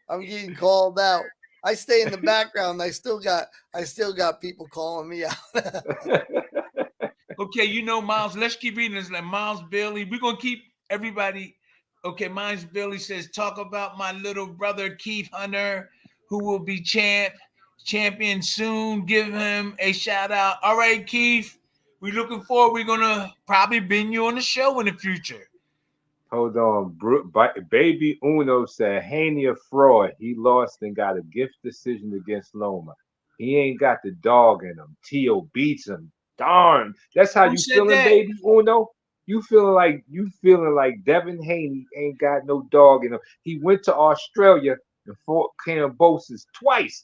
I'm getting called out. I stay in the background. I still got people calling me out. Okay, Miles, let's keep reading this. Like Miles Bailey, we're gonna keep everybody. Okay, Miles Bailey says, talk about my little brother Keith Hunter, who will be champion soon. Give him a shout out. All right, Keith, we're looking forward. We're gonna probably bring you on the show in the future. Hold on. Baby Uno said Haney a fraud. He lost and got a gift decision against Loma. He ain't got the dog in him. Tio beats him. Darn. That's how you feeling, Baby Uno? You feeling like Devin Haney ain't got no dog in him. He went to Australia and fought Cambosis twice.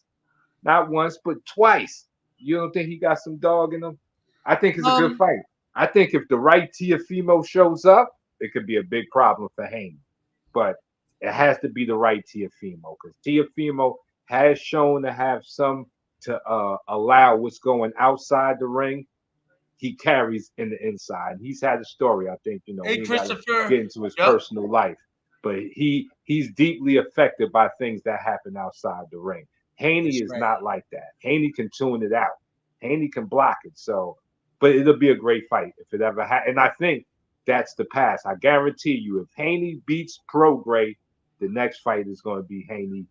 Not once, but twice. You don't think he got some dog in him? I think it's a good fight. I think if the right Teofimo shows up, it could be a big problem for Haney. But it has to be the right Teofimo, because Teofimo has shown to have some to allow what's going outside the ring. He carries in the inside. He's had a story, I think, Hey, Christopher, get into his personal life. But he's deeply affected by things that happen outside the ring. Haney is not like that. Haney can tune it out. Haney can block it. So, but it'll be a great fight if it ever happens. And I think that's the pass. I guarantee you, if Haney beats Prograis, the next fight is going to be Haney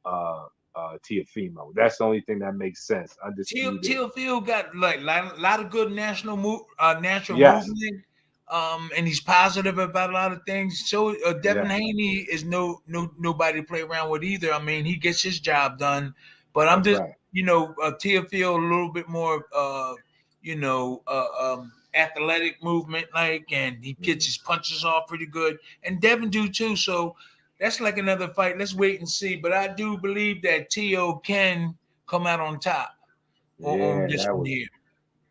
Teofimo. That's the only thing that makes sense. Teofimo got like a lot of good natural movement, and he's positive about a lot of things. So Devin Haney is nobody to play around with either. I mean, he gets his job done, but I'm just Teofimo a little bit more athletic movement, and he gets his punches off pretty good, and Devin do too. So that's like another fight. Let's wait and see. But I do believe that Tio can come out on top on this one here.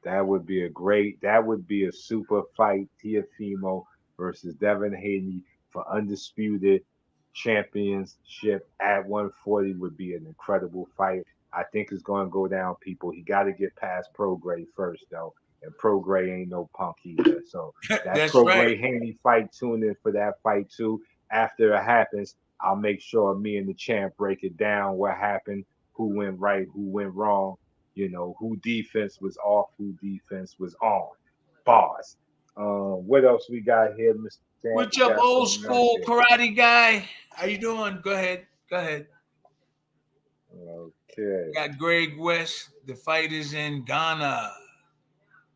That would be a super fight. Teofimo versus Devin Haney for undisputed championship at 140 would be an incredible fight. I think it's going to go down, people. He got to get past Prograis first, though. And Prograis ain't no punk either. So that Prograis Haney fight, tune in for that fight too. After it happens, I'll make sure me and the champ break it down, what happened, who went right, who went wrong, who defense was off, who defense was on. Bars. What else we got here, Mr. Champ? What's up, old school karate guy? How you doing? Go ahead. Okay. We got Greg West. The fight is in Ghana.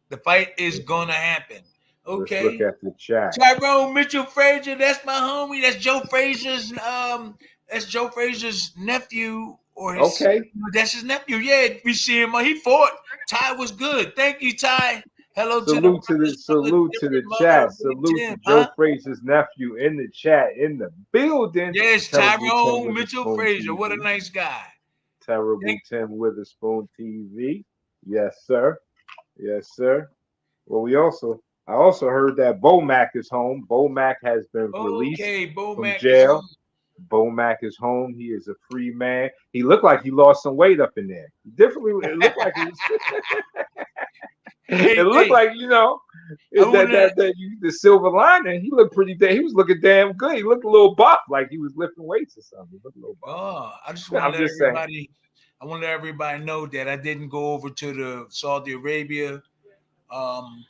The fight is gonna happen. Okay. Let's look at the chat. Tyrone Mitchell Frazier, that's my homie. That's Joe Frazier's nephew, that's his nephew. Yeah, we see him. He fought. Ty was good. Thank you, Ty. Hello to Salute to the brothers from salute to the different mother, chat. Big Salute to Tim, Joe huh? Frazier's nephew in the chat, in the building. Yes, Terrible Tim Tyrone Mitchell Witherspoon Frazier. What a TV. nice guy. Witherspoon What a TV. nice guy. Terrible Thank Tim Witherspoon TV. Yes, sir. Yes, sir. Well, I also heard that Bo Mac is home. Bo Mac has been released Okay, Bo from Mac is jail. home. Bo Mac is home. He is a free man. He looked like he lost some weight up in there. Definitely, it looked like he was. Hey, It looked hey, like I wanna the silver lining. He looked pretty. He was looking damn good. He looked a little buff, like he was lifting weights or something. He looked a little buff. I just want to I'm let just saying. everybody I want to let everybody know that I didn't go over to the Saudi Arabia. Um,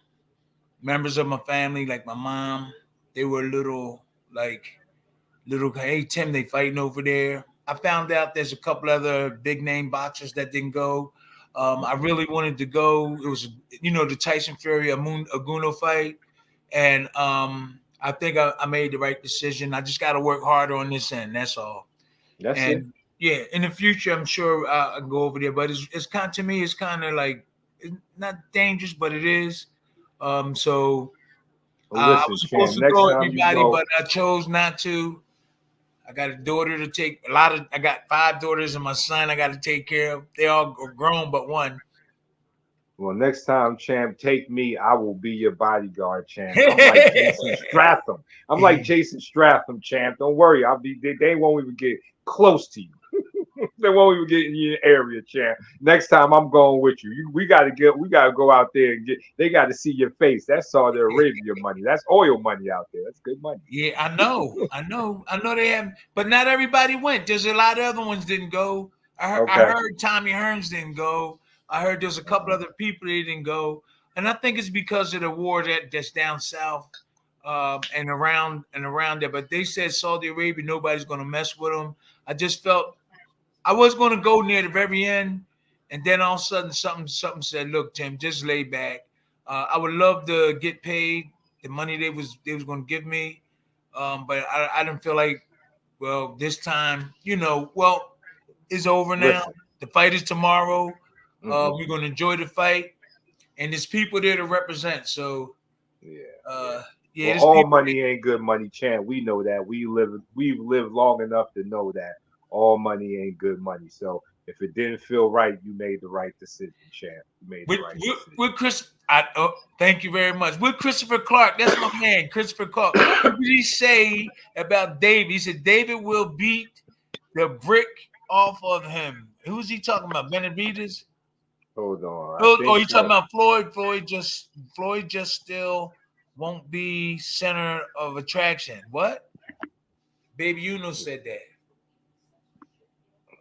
Members of my family, like my mom, they were little, hey Tim, they fighting over there. I found out there's a couple other big name boxers that didn't go. I really wanted to go. It was, the Tyson Fury Aguno fight, and I think I made the right decision. I just got to work harder on this end. That's all. That's it. And yeah, in the future, I'm sure I can go over there. But it's kind to me, it's kind of like it's not dangerous, but it is. So Well, I listen, was supposed champ. to Next go, time you everybody, go, but I chose not to. I got a daughter to take. I got 5 daughters and my son I got to take care of. They all are grown, but one. well, next time, champ, take me. I will be your bodyguard, champ. I'm like Jason Stratham. I'm like Jason Stratham, champ. Don't worry. I'll be. They won't even get close to you. They won't even get in your area, champ. Next time I'm going with you. We gotta go out there and get. They got to see your face. That's Saudi Arabia money. That's oil money out there. That's good money. Yeah, I know they have, but not everybody went. There's a lot of other ones didn't go. I Okay. heard Tommy Hearns didn't go. I heard there's a couple other people that didn't go, and I think it's because of the war that's down south, and around there. But they said Saudi Arabia, nobody's going to mess with them. I just felt I was going to go near the very end, and then all of a sudden something said, "Look, Tim, just lay back. I would love to get paid the money they was going to give me, but I didn't feel like, well, this time, it's over now. Listen. The fight is tomorrow. Mhm. We're going to enjoy the fight, and there's people there to represent. So, Yeah. yeah, Well, there's all people. money ain't good money, champ. We know that. We've lived long enough to know that all money ain't good money. So if it didn't feel right, you made the right decision, champ. You made the With, right with, decision. with Chris, thank you very much. With Christopher Clark, that's my man, Christopher Clark. What did he say about David? He said David will beat the brick off of him. Who's he talking about? Benavidez? Hold on. I Oh, think you talking so. about Floyd? Floyd just still won't be center of attraction. What? Baby Uno said that.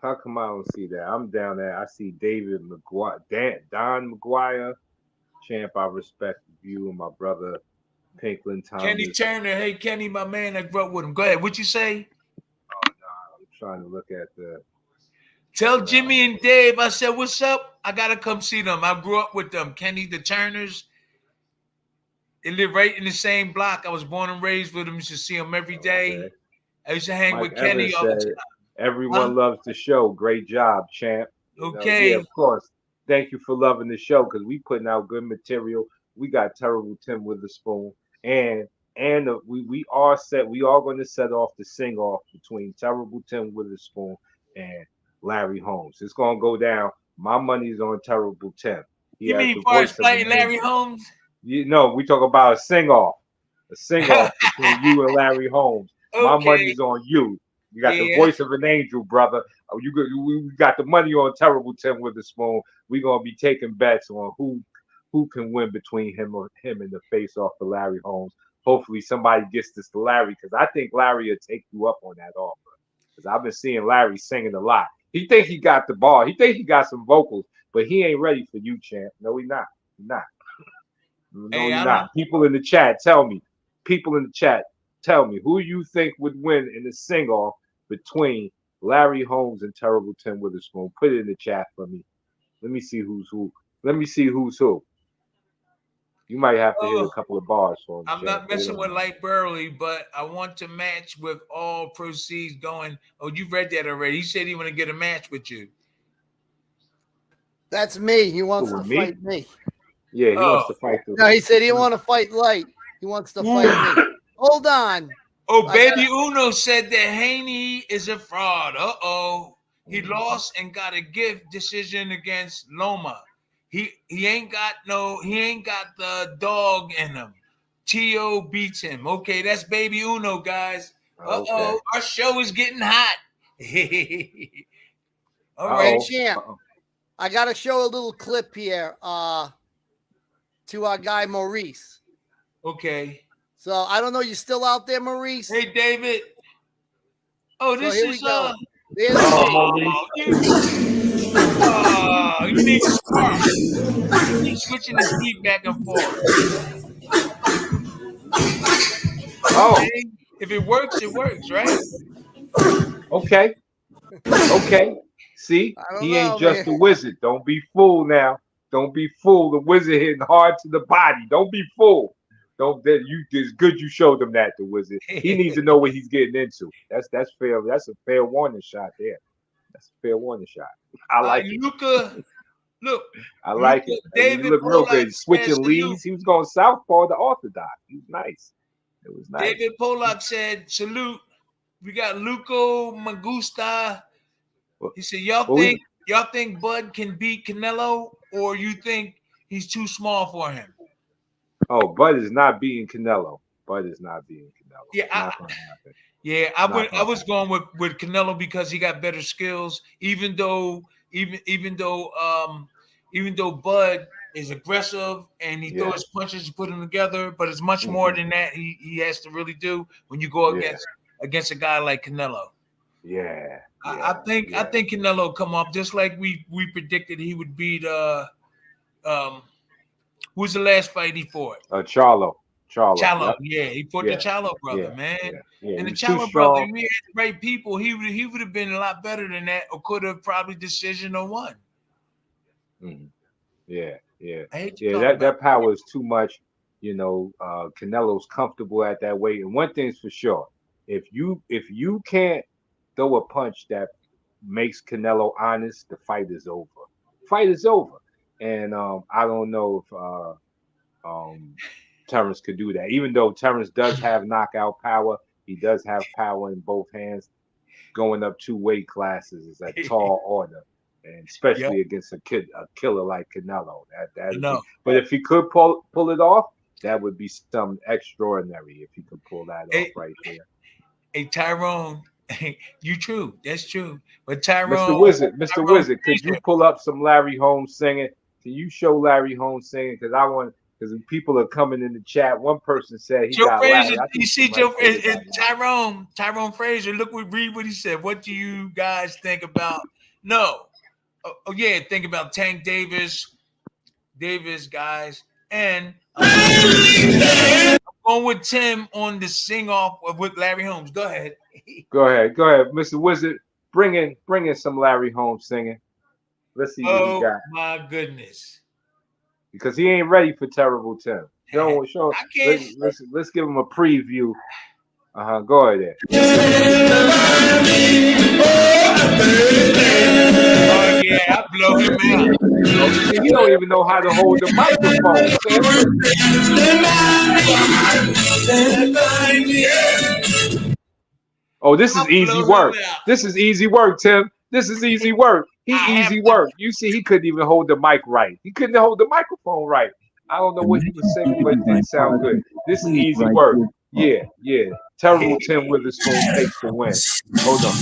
How come I don't see that? I'm down there. I see David McGuire, Don McGuire, champ. I respect you and my brother Pinklin Kenny Thomas. Turner. Hey, Kenny, my man, I grew up with him. Go ahead. What you say? I'm trying to look at the. Tell Jimmy and Dave I said, what's up? I got to come see them. I grew up with them. Kenny, the Turners. They live right in the same block. I was born and raised with them. Used to see them every day. Okay. I used to hang Mike with Kenny Evans all the said, time. Huh? "Everyone loves the show. Great job, champ." Yeah, Okay. of course. Thank you for loving the show because we putting out good material. We got Terrible Tim Witherspoon, and we are set. We are going to set off the sing off between Terrible Tim Witherspoon and Larry Holmes. It's going to go down. My money's on Terrible Tim. He You has mean the Forrest voice of fighting an Larry angel. Holmes? We talk about a sing off between you and Larry Holmes. My Okay. money's on you. You got the Yeah. voice of an angel, brother. We got the money on Terrible Tim Witherspoon. We're gonna be taking bets on who can win between him and the face off for Larry Holmes. Hopefully somebody gets this to Larry because I think Larry will take you up on that offer. Because I've been seeing Larry singing a lot. He think he got the ball. He think he got some vocals, but he ain't ready for you, champ. No, he not. He not. No, Hey, you're I not. don't. People in the chat, tell me. People in the chat, tell me who you think would win in the sing-off between Larry Holmes and Terrible Tim Witherspoon. Put it in the chat for me. Let me see who's who. Let me see who's who. You might have to hit a Oh, couple of bars for him, I'm champ. not Hold messing with on. Lyte Burley, but I want to match with all proceeds going. Oh, you read that already. He said he want to get a match with you. That's me. He Who, wants to with me? fight me. Yeah, he wants to fight. No, he said he didn't want to fight Lyte. He wants to fight me. Hold on. Oh, Baby Uno said that Haney is a fraud. He lost and got a gift decision against Loma. He ain't got the dog in him. T.O. beats him. Okay, that's Baby Uno, guys. Okay. Our show is getting hot. All Hey, right. champ. I gotta show a little clip here to our guy Maurice. Okay. So I don't know, you still out there, Maurice? Hey, David. Oh, this here is we go. There's you need to spark. You keep switching the speed back and forth. Okay. If it works, it works, right? Okay. See, he ain't just a wizard. Don't be fooled now. Don't be fooled. The wizard hitting hard to the body. Don't be fooled. It's good you showed him that, the wizard. He needs to know what he's getting into. That's fair. That's a fair warning shot there. That's a fair warning shot. I like it. Luca, look. I like it. David he looked real good. Switching says, leads. He was going southpaw to orthodox. He was nice. It was nice. David Pollock said, salute. We got Luco Magusta. He said, y'all think Bud can beat Canelo, or you think he's too small for him? Oh, Bud is not beating Canelo. Yeah, I was going with Canelo because he got better skills. Even though Bud is aggressive and he throws punches to put them together, but it's much more than that. He has to really do when you go against a guy like Canelo. I think Canelo come up just like we predicted he would beat who's the last fight he fought? Charlo. Yep. Yeah, he fought the Charlo brother, man. And the Charlo brother, if he had the right people, he would have been a lot better than that, or could have probably decision or won. That power is too much. Canelo's comfortable at that weight. And one thing's for sure, if you can't throw a punch that makes Canelo honest, the fight is over. And I don't know if Terrence could do that. Even though Terrence does have knockout power, he does have power in both hands. Going up 2 weight classes is a tall order, and especially against a killer like Canelo. But if he could pull it off, that would be something extraordinary if he could pull that off right there. Hey, Tyrone, you true. That's true. But Tyrone, Mr. Wizard, could you pull up some Larry Holmes singing? Can you show Larry Holmes singing? Because people are coming in the chat. One person said he got Larry. You see Tyrone Frazier. Read what he said. What do you guys think about? Think about Tank Davis, guys, and I'm going with Tim on the sing off with Larry Holmes. Go ahead. Go ahead, Mr. Wizard. Bring in some Larry Holmes singing. Let's see what he got. Oh my goodness! Because he ain't ready for Terrible Tim. Let's give him a preview. Go ahead there. Oh yeah, I blow him out. He don't even know how to hold the microphone. Oh, this is easy work. This is easy work, Tim. This is easy work. Easy work. You see, he couldn't even hold the mic right. He couldn't hold the microphone right. I don't know what he was saying, but it didn't sound good. This is easy work. Yeah. Terrible Tim Witherspoon takes the win. Hold on.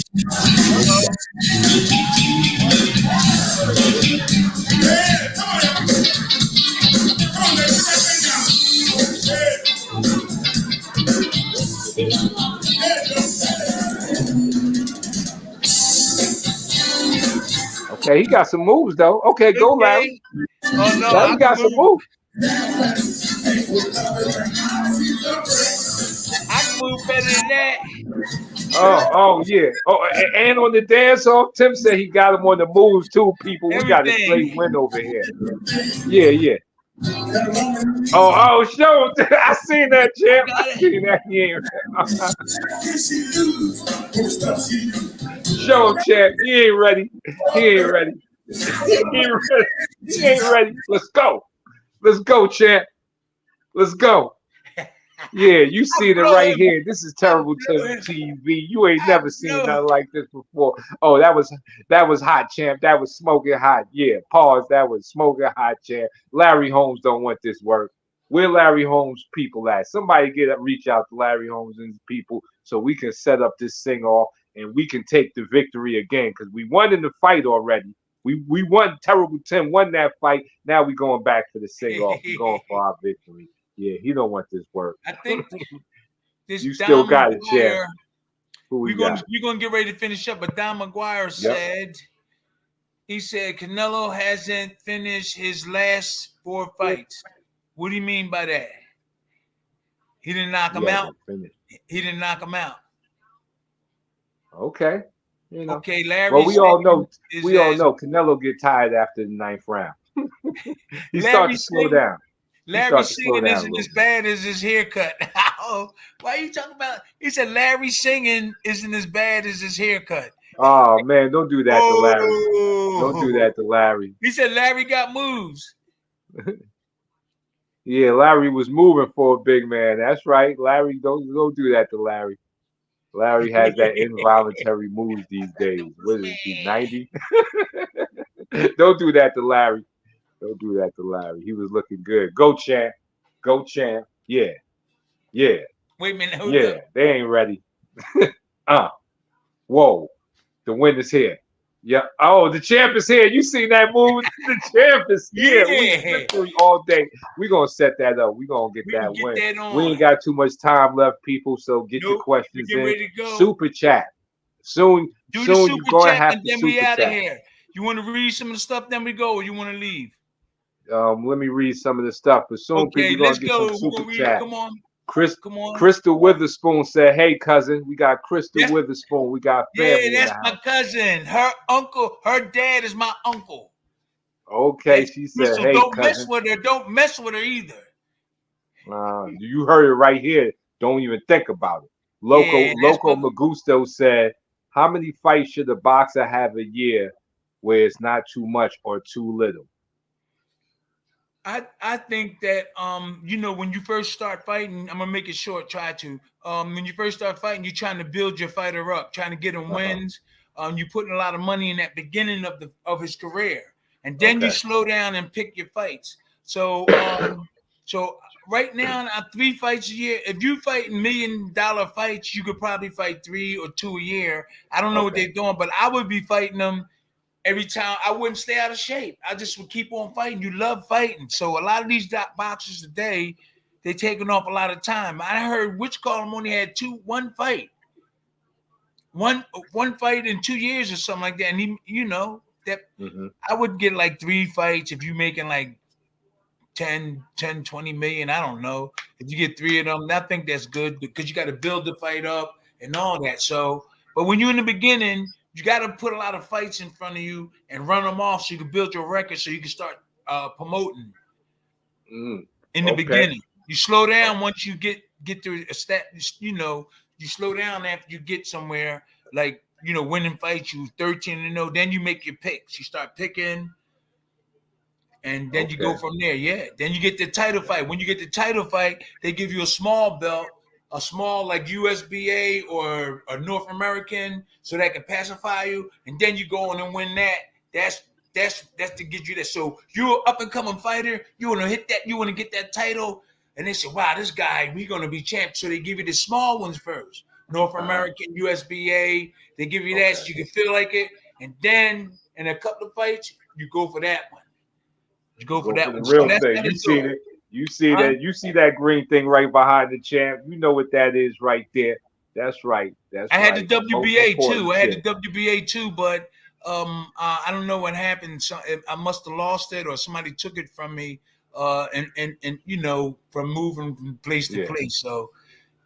Okay, he got some moves though. Okay, go Larry. Oh no, Larry got some moves. I can move better than that. Oh yeah. Oh, and on the dance off, Tim said he got him on the moves too. People, we got a straight win over here. Yeah. Oh, show him. I seen that, champ. I seen that. Show him, champ. He ain't ready. He ain't ready. Let's go. Let's go, champ. Let's go. Yeah, you see it blow right him. here. This is terrible blow him. TV. You ain't never seen blow- nothing like this before. Oh, that was hot, champ. That was smoking hot. Yeah, pause. That was smoking hot, champ. Larry Holmes don't want this work. Where Larry Holmes people at? Somebody reach out to Larry Holmes and his people so we can set up this sing off and we can take the victory again because we won in the fight already. We won. Terrible Tim won that fight. Now we going back for the sing off. We going for our victory. Yeah, he don't want this work. I think this You still Don got it, champ. McGuire. Who we We're got? gonna get ready to finish up, but Don McGuire said Canelo hasn't finished his last 4 fights. What do you mean by that? He didn't knock him out. He didn't knock him out. Okay. You know. Okay, Larry. Well, we all know Canelo get tired after the 9th round. He starts to slow down. Larry singing isn't as bad as his haircut. Why are you talking about? He said Larry singing isn't as bad as his haircut. Oh man, don't do that to Larry. Don't do that to Larry. He said Larry got moves. Yeah, Larry was moving for a big man. That's right. Larry, don't do that to Larry. Larry has that involuntary moves these days. What is he, 90? Don't do that to Larry. Don't do that to Larry. He was looking good. Go, champ. Go, champ. Yeah. Yeah. Wait a minute. Hold Yeah. up. They ain't ready. Whoa. The win is here. Yeah. Oh, the champ is here. You seen that move? The champ is here. We victory all day. We're going to set that up. We're going to get that win. We ain't got too much time left, people, so get your questions in. Ready to go. Super chat. Soon you're going to have to then super we out chat. of here. You want to read some of the stuff, then we go, or you want to leave? Let me read some of the stuff, but soon people going to get some super chat. Come on. Come on. Crystal Witherspoon said, "Hey cousin, we got Crystal Witherspoon. We got family." Yeah, that's my cousin. Her uncle, her dad is my uncle. Okay, she said, Crystal, "Hey don't cousin, mess with her. Don't mess with her either." You heard it right here. Don't even think about it. Loco Magusto said, "How many fights should a boxer have a year where it's not too much or too little?" I think that when you first start fighting, I'm gonna make it short. Try to when you first start fighting, you're trying to build your fighter up, trying to get him wins. You're putting a lot of money in that beginning of his career, and then you slow down and pick your fights. So right now, 3 fights a year. If you fight $1 million fights, you could probably fight 3 or 2 a year. I don't know what they're doing, but I would be fighting them. Every time I wouldn't stay out of shape. I just would keep on fighting. You love fighting. So a lot of these boxers today, they're taking off a lot of time. I heard only had one fight. One fight in 2 years or something like that. And he, I would get like 3 fights if you're making like 10, 20 million. I don't know. If you get 3 of them, I think that's good because you got to build the fight up and all that. So, but when you're in the beginning, you got to put a lot of fights in front of you and run them off so you can build your record so you can start promoting in the beginning. You slow down once you get to a stat, you slow down after you get somewhere like, winning fights, you 13-0, then you make your picks. You start picking and then you go from there. Yeah. Then you get the title fight. When you get the title fight, they give you a small belt. A small like USBA or a North American, so that can pacify you, and then you go on and win that. That's to get you that. So you're an up and coming fighter. You want to hit that. You want to get that title, and they say, "Wow, this guy, we're gonna be champ." So they give you the small ones first. North American, USBA. They give you that so you can feel like it, and then in a couple of fights, you go for that one. You go for that one. The real thing. You seen it. You see that? You see that green thing right behind the champ? You know what that is right there. That's right. I had the WBA too. I had the WBA too, but I don't know what happened. So I must have lost it, or somebody took it from me. And from moving from place to place. So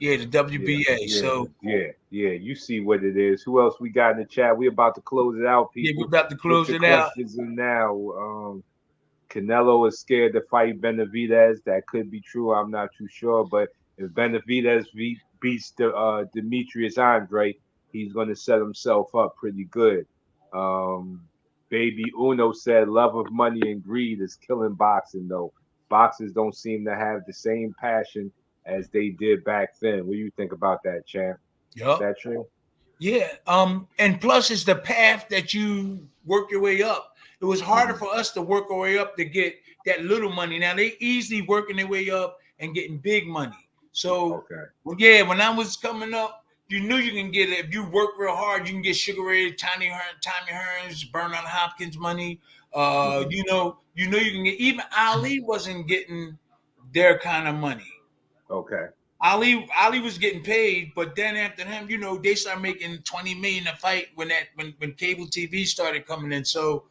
the WBA. You see what it is. Who else we got in the chat? We about to close it out, people. Yeah, we're about to close it out. Questions in now. Canelo is scared to fight Benavidez. That could be true. I'm not too sure. But if Benavidez beats Demetrius Andre, he's going to set himself up pretty good. Baby Uno said, "Love of money and greed is killing boxing, though." boxers don't seem to have the same passion as they did back then. What do you think about that, champ? Is Yup. that true? Yeah. And plus it's the path that you work your way up. It was harder Mhm. for us to work our way up to get that little money. Now they easily working their way up and getting big money. So Okay. well, yeah, when I was coming up, you knew you can get it. If you work real hard, you can get Sugar Ray, Tommy Hearns, Bernard Hopkins money. Mhm. You can get even Ali wasn't getting their kind of money. Okay. Ali was getting paid, but then after him, they started making 20 million a fight when cable TV started coming in. So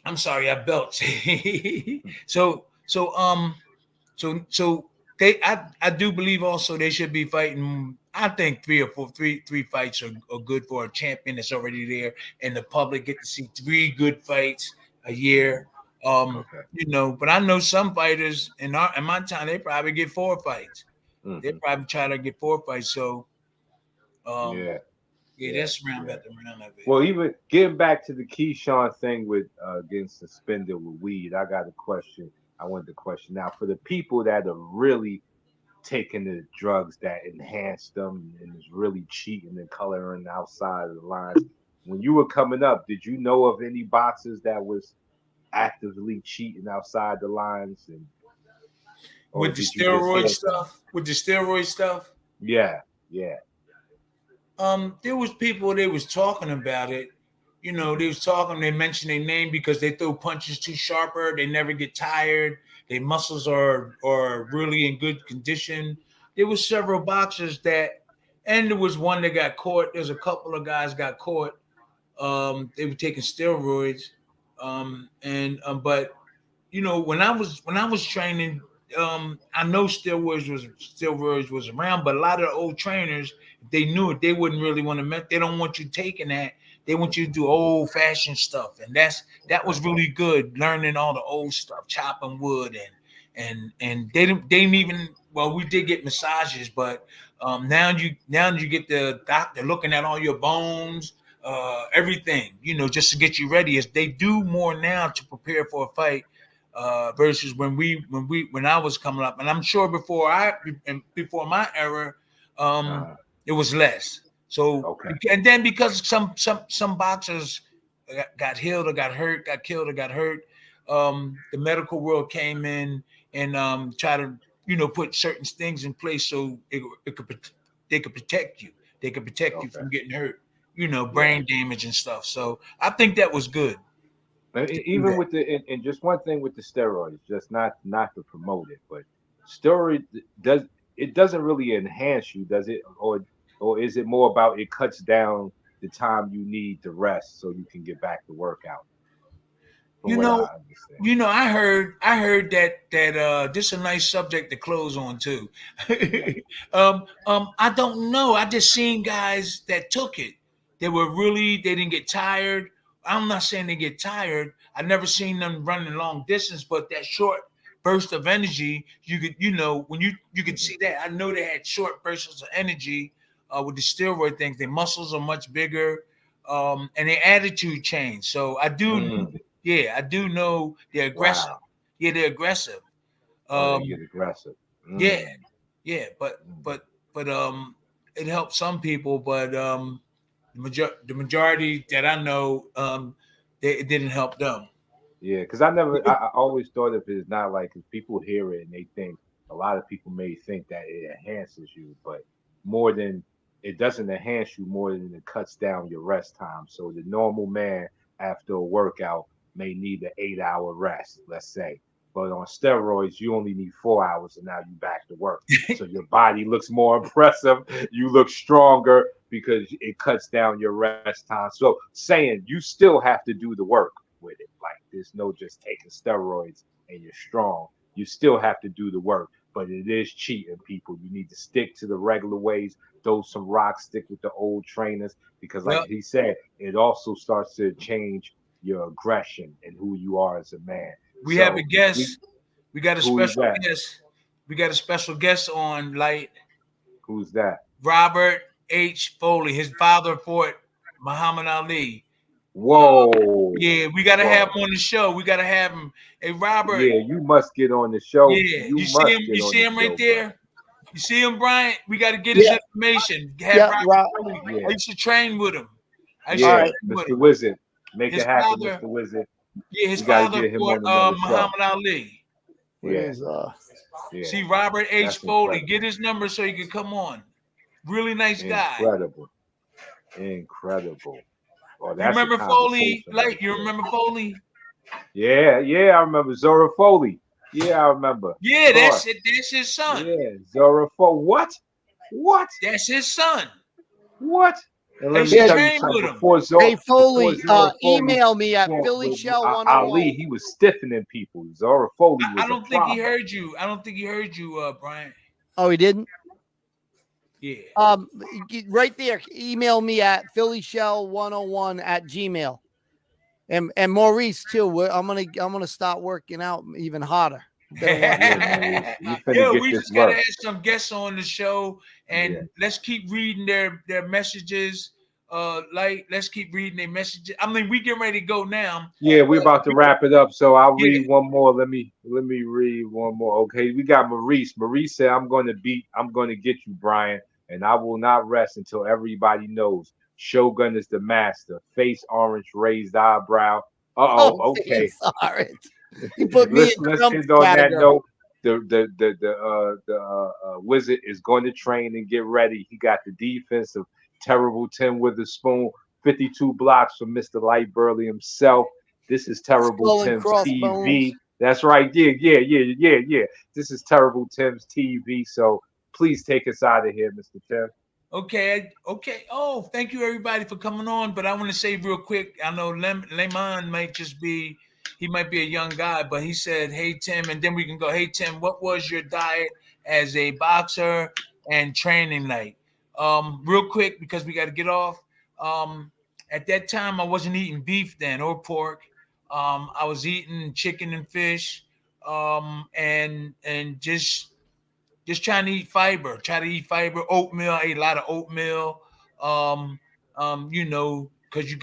I'm sorry, I belched. so so so I do believe also they should be fighting. I think three fights are good for a champion that's already there, and the public get to see 3 good fights a year. Okay. But I know some fighters in my time they probably get 4 fights. They Hmm. probably try to get 4 fights. So um, Yeah. yeah, Yeah. that's round Yeah. about the round of it. Well, even getting back to the Keyshawn thing with getting suspended with weed, I got a question. I wanted to question now for the people that are really taking the drugs that enhance them and is really cheating and coloring outside of the lines. When you were coming up, did you know of any boxers that was actively cheating outside the lines, and or With the did you just steroid hear some? stuff, with the steroid stuff, Yeah, yeah. there was people they was talking about it. They was talking. They mentioned their name because they throw punches too sharper. They never get tired. Their muscles are really in good condition. There was several boxers and there was one that got caught. There's a couple of guys got caught. They were taking steroids, but when I was training, I know steroids was around, but a lot of the old trainers, if they knew it, they wouldn't really want to. They don't want you taking that. They want you to do old fashioned stuff, and that was Okay. really good. Learning all the old stuff, chopping wood, and they didn't even. Well, we did get massages, but now you get the doctor looking at all your bones, everything, just to get you ready. As they do more now to prepare for a fight, versus when I was coming up, and I'm sure before my era, um, Uh, it was less. So okay. and then because some boxers got healed or got hurt, got killed or got hurt, the medical world came in and try to put certain things in place so they could protect you. They could protect you Okay. from getting hurt. Yeah. Brain damage and stuff. So I think that was good to do Even that. with and just one thing with the steroids, just not to promote it, but steroid does it doesn't really enhance you, does it? Or is it more about it cuts down the time you need to rest so you can get back to workout? From You what know, I understand. I heard that this is a nice subject to close on too. I don't know. I just seen guys that took it. They didn't get tired. I'm not saying they get tired. I never seen them running long distance, but that short burst of energy, when you could Mhm. see that. I know they had short bursts of energy with the steroid things. Their muscles are much bigger, and their attitude changed. So I do. Mm, Yeah, I do know they're aggressive. wow. Yeah, they're aggressive. Oh, they Um, get aggressive. yeah, Mm, yeah, but mm. but but it helps some people, but the majority that I know, it didn't help them. Yeah, because I always thought of it as not like, because people hear it and they think, a lot of people may think that it enhances you, but more than it doesn't enhance you more than it cuts down your rest time. So the normal man after a workout may need an 8 hour rest, let's say. But on steroids, you only need 4 hours and now you back to work. So your body looks more impressive. You look stronger because it cuts down your rest time. So saying you still have to do the work with it. Like there's no just taking steroids and you're strong. You still have to do the work, but it is cheating people. You need to stick to the regular ways, throw some rocks, stick with the old trainers, because like Well, he said, it also starts to change your aggression and who you are as a man. we have a So we guest. We got a who's special that? guest. We got a special guest on Light. Who's that? Robert H. Foley. His father fought Muhammad Ali. Whoa. Yeah, we gotta Whoa. have him on the show. We gotta have him. Hey, Robert. Yeah, you must get on the show. Yeah, You you see must him. get You on see the him right show, there. You see him, Bryant. We got to get his information. Have Yeah, Robert. Yeah. I used to train with him. Yeah, Mr. Wizard. Make His it happen, father- Mr. Wizard. Yeah, his You gotta father get him fought on another show. Muhammad Ali. Where's Yeah. See Robert H. That's Foley. incredible. Get his number so he can come on. Really nice guy. Incredible. Incredible. Oh, You that's remember a Foley? conversation Like right you there. remember Foley? Yeah, I remember Zora Foley. Yeah, I remember. Yeah, Of that's course. it. That's his son. Yeah, Zora Foley. What? What? That's his son. What? And I let used me to tell you train something. with him. Before Zora, Hey Foley, before Zora Foley email me at fought Philly with, Shell Ali, 101. he was stiffening people. Zora Foley was I don't a think he problem. heard you. I don't think he heard you, Brian. Oh, he didn't? Yeah. Right there. Email me at phillyshell101 at gmail. And Maurice too. I'm gonna start working out even harder. Yeah, you finna Yo, get we this just gotta work. have some guests on the show, and let's keep reading their messages. Let's keep reading their messages. I mean, we get ready to go now. Yeah, we're about to wrap it up, so I'll read one more. Let me read one more. Okay, we got Maurice. Maurice said, I'm gonna get you, Brian, and I will not rest until everybody knows Shogun is the master. Face orange, raised eyebrow. Okay. Sorry. You put me in let's Trump's end on that category. note. The Wizard is going to train and get ready. He got the defense of Terrible Tim Witherspoon, 52 blocks from Mr. Lyte Burley himself. This is Terrible Skull and Tim's Crossbones. TV. That's right. Yeah. This is Terrible Tim's TV. So please take us out of here, Mr. Tim. Okay. Oh, thank you everybody for coming on. But I want to say real quick, I know Lemon might be a young guy, but he said, "Hey Tim," and then we can go, "Hey Tim, what was your diet as a boxer and training night?" Real quick because we got to get off. At that time, I wasn't eating beef then or pork. I was eating chicken and fish, and just trying to eat fiber. Try to eat fiber. Oatmeal. I ate a lot of oatmeal. Because your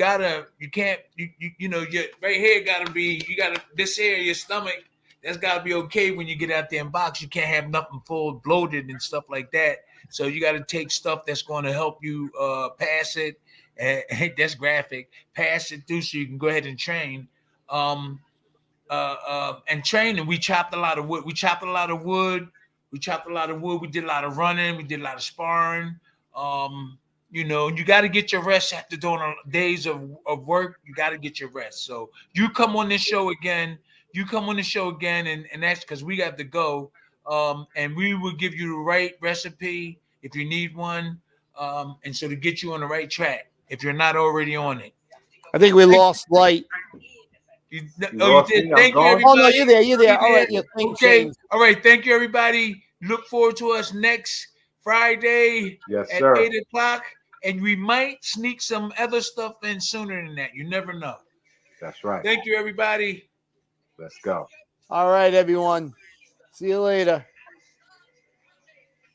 right here gotta be. You gotta this here, your stomach. That's gotta be okay when you get out there and box. You can't have nothing full bloated and stuff like that. So you got to take stuff that's going to help you pass it. That's graphic. Pass it through so you can go ahead and train. And training, we chopped a lot of wood. We did a lot of running. We did a lot of sparring. You got to get your rest after doing days of work. You got to get your rest. So you come on this show again. And that's because we got to go. And we will give you the right recipe if you need one. And so to get you on the right track if you're not already on it. I think we lost Lyte. You did. Thank you, everybody. Oh no, you're there. All right, your thing changed. All right. Thank you, everybody. Look forward to us next Friday at 8:00, and we might sneak some other stuff in sooner than that. You never know. That's right. Thank you, everybody. Let's go. All right, everyone. See you later.